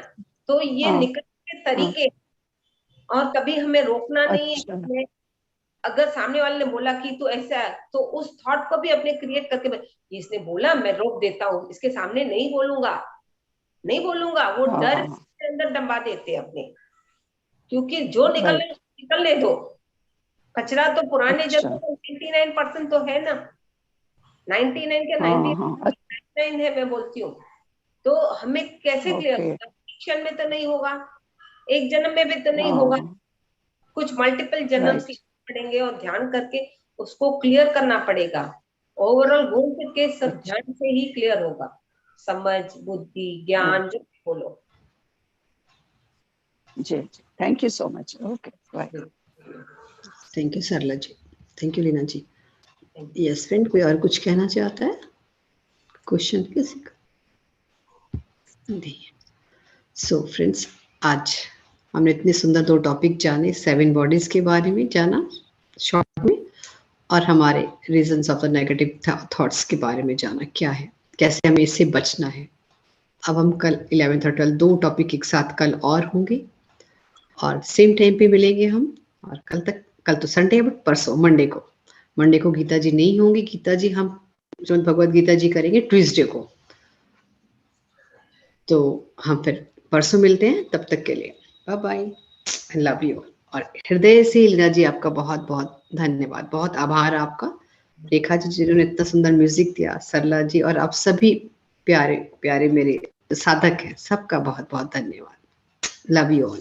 तो ये निकलने के तरीके. और कभी हमें रोकना नहीं है. अगर सामने वाले ने बोला कि तू ऐसा है, तो उस थॉट को भी अपने क्रिएट करके, इसने बोला मैं रोक देता हूँ, इसके सामने नहीं बोलूंगा. वो डर के अंदर दबा देते हैं अपने. क्योंकि जो निकलने दो. कचरा तो पुराने जन्म 99% तो है ना, 99 के 99 है, मैं बोलती हूँ. तो हमें कैसे क्लियर होगा? क्षण में तो नहीं होगा, एक जन्म में भी तो नहीं होगा, कुछ मल्टीपल जन्म पड़ेंगे और ध्यान करके उसको क्लियर करना पड़ेगा. ओवरऑल घूम फिर के सब ध्यान से ही क्लियर होगा. समझ, बुद्धि, ज्ञान, जो बोलो. जी, thank you so much. Okay, thank you Sarla ji. Thank you Leena ji. Yes friend, कोई और कुछ कहना चाहता है? क्वेश्चन किसी का नहीं. सो फ्रेंड्स, आज हमने इतने सुंदर 2 टॉपिक जाने. 7 बॉडीज के बारे में जाना शॉर्ट में, और हमारे reasons of the negative thoughts के बारे में जाना, क्या है, कैसे हमें इससे बचना है. अब हम कल 11th और 12th 2 टॉपिक एक साथ कल और होंगे और सेम टाइम पे मिलेंगे हम. और कल तो संडे है, बट परसों मंडे को गीता जी नहीं होंगी. गीता जी हम श्रीमद् भगवद गीता जी करेंगे ट्यूसडे को. तो हम फिर परसों मिलते हैं. तब तक के लिए bye bye. I love you. और हृदय से लीना जी आपका बहुत बहुत धन्यवाद, बहुत आभार आपका. रेखा जी जिन्होंने इतना सुंदर म्यूजिक दिया, सरला जी, और आप सभी प्यारे प्यारे मेरे साधक हैं, सबका बहुत बहुत धन्यवाद. Love you all.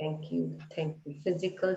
Thank you. Physical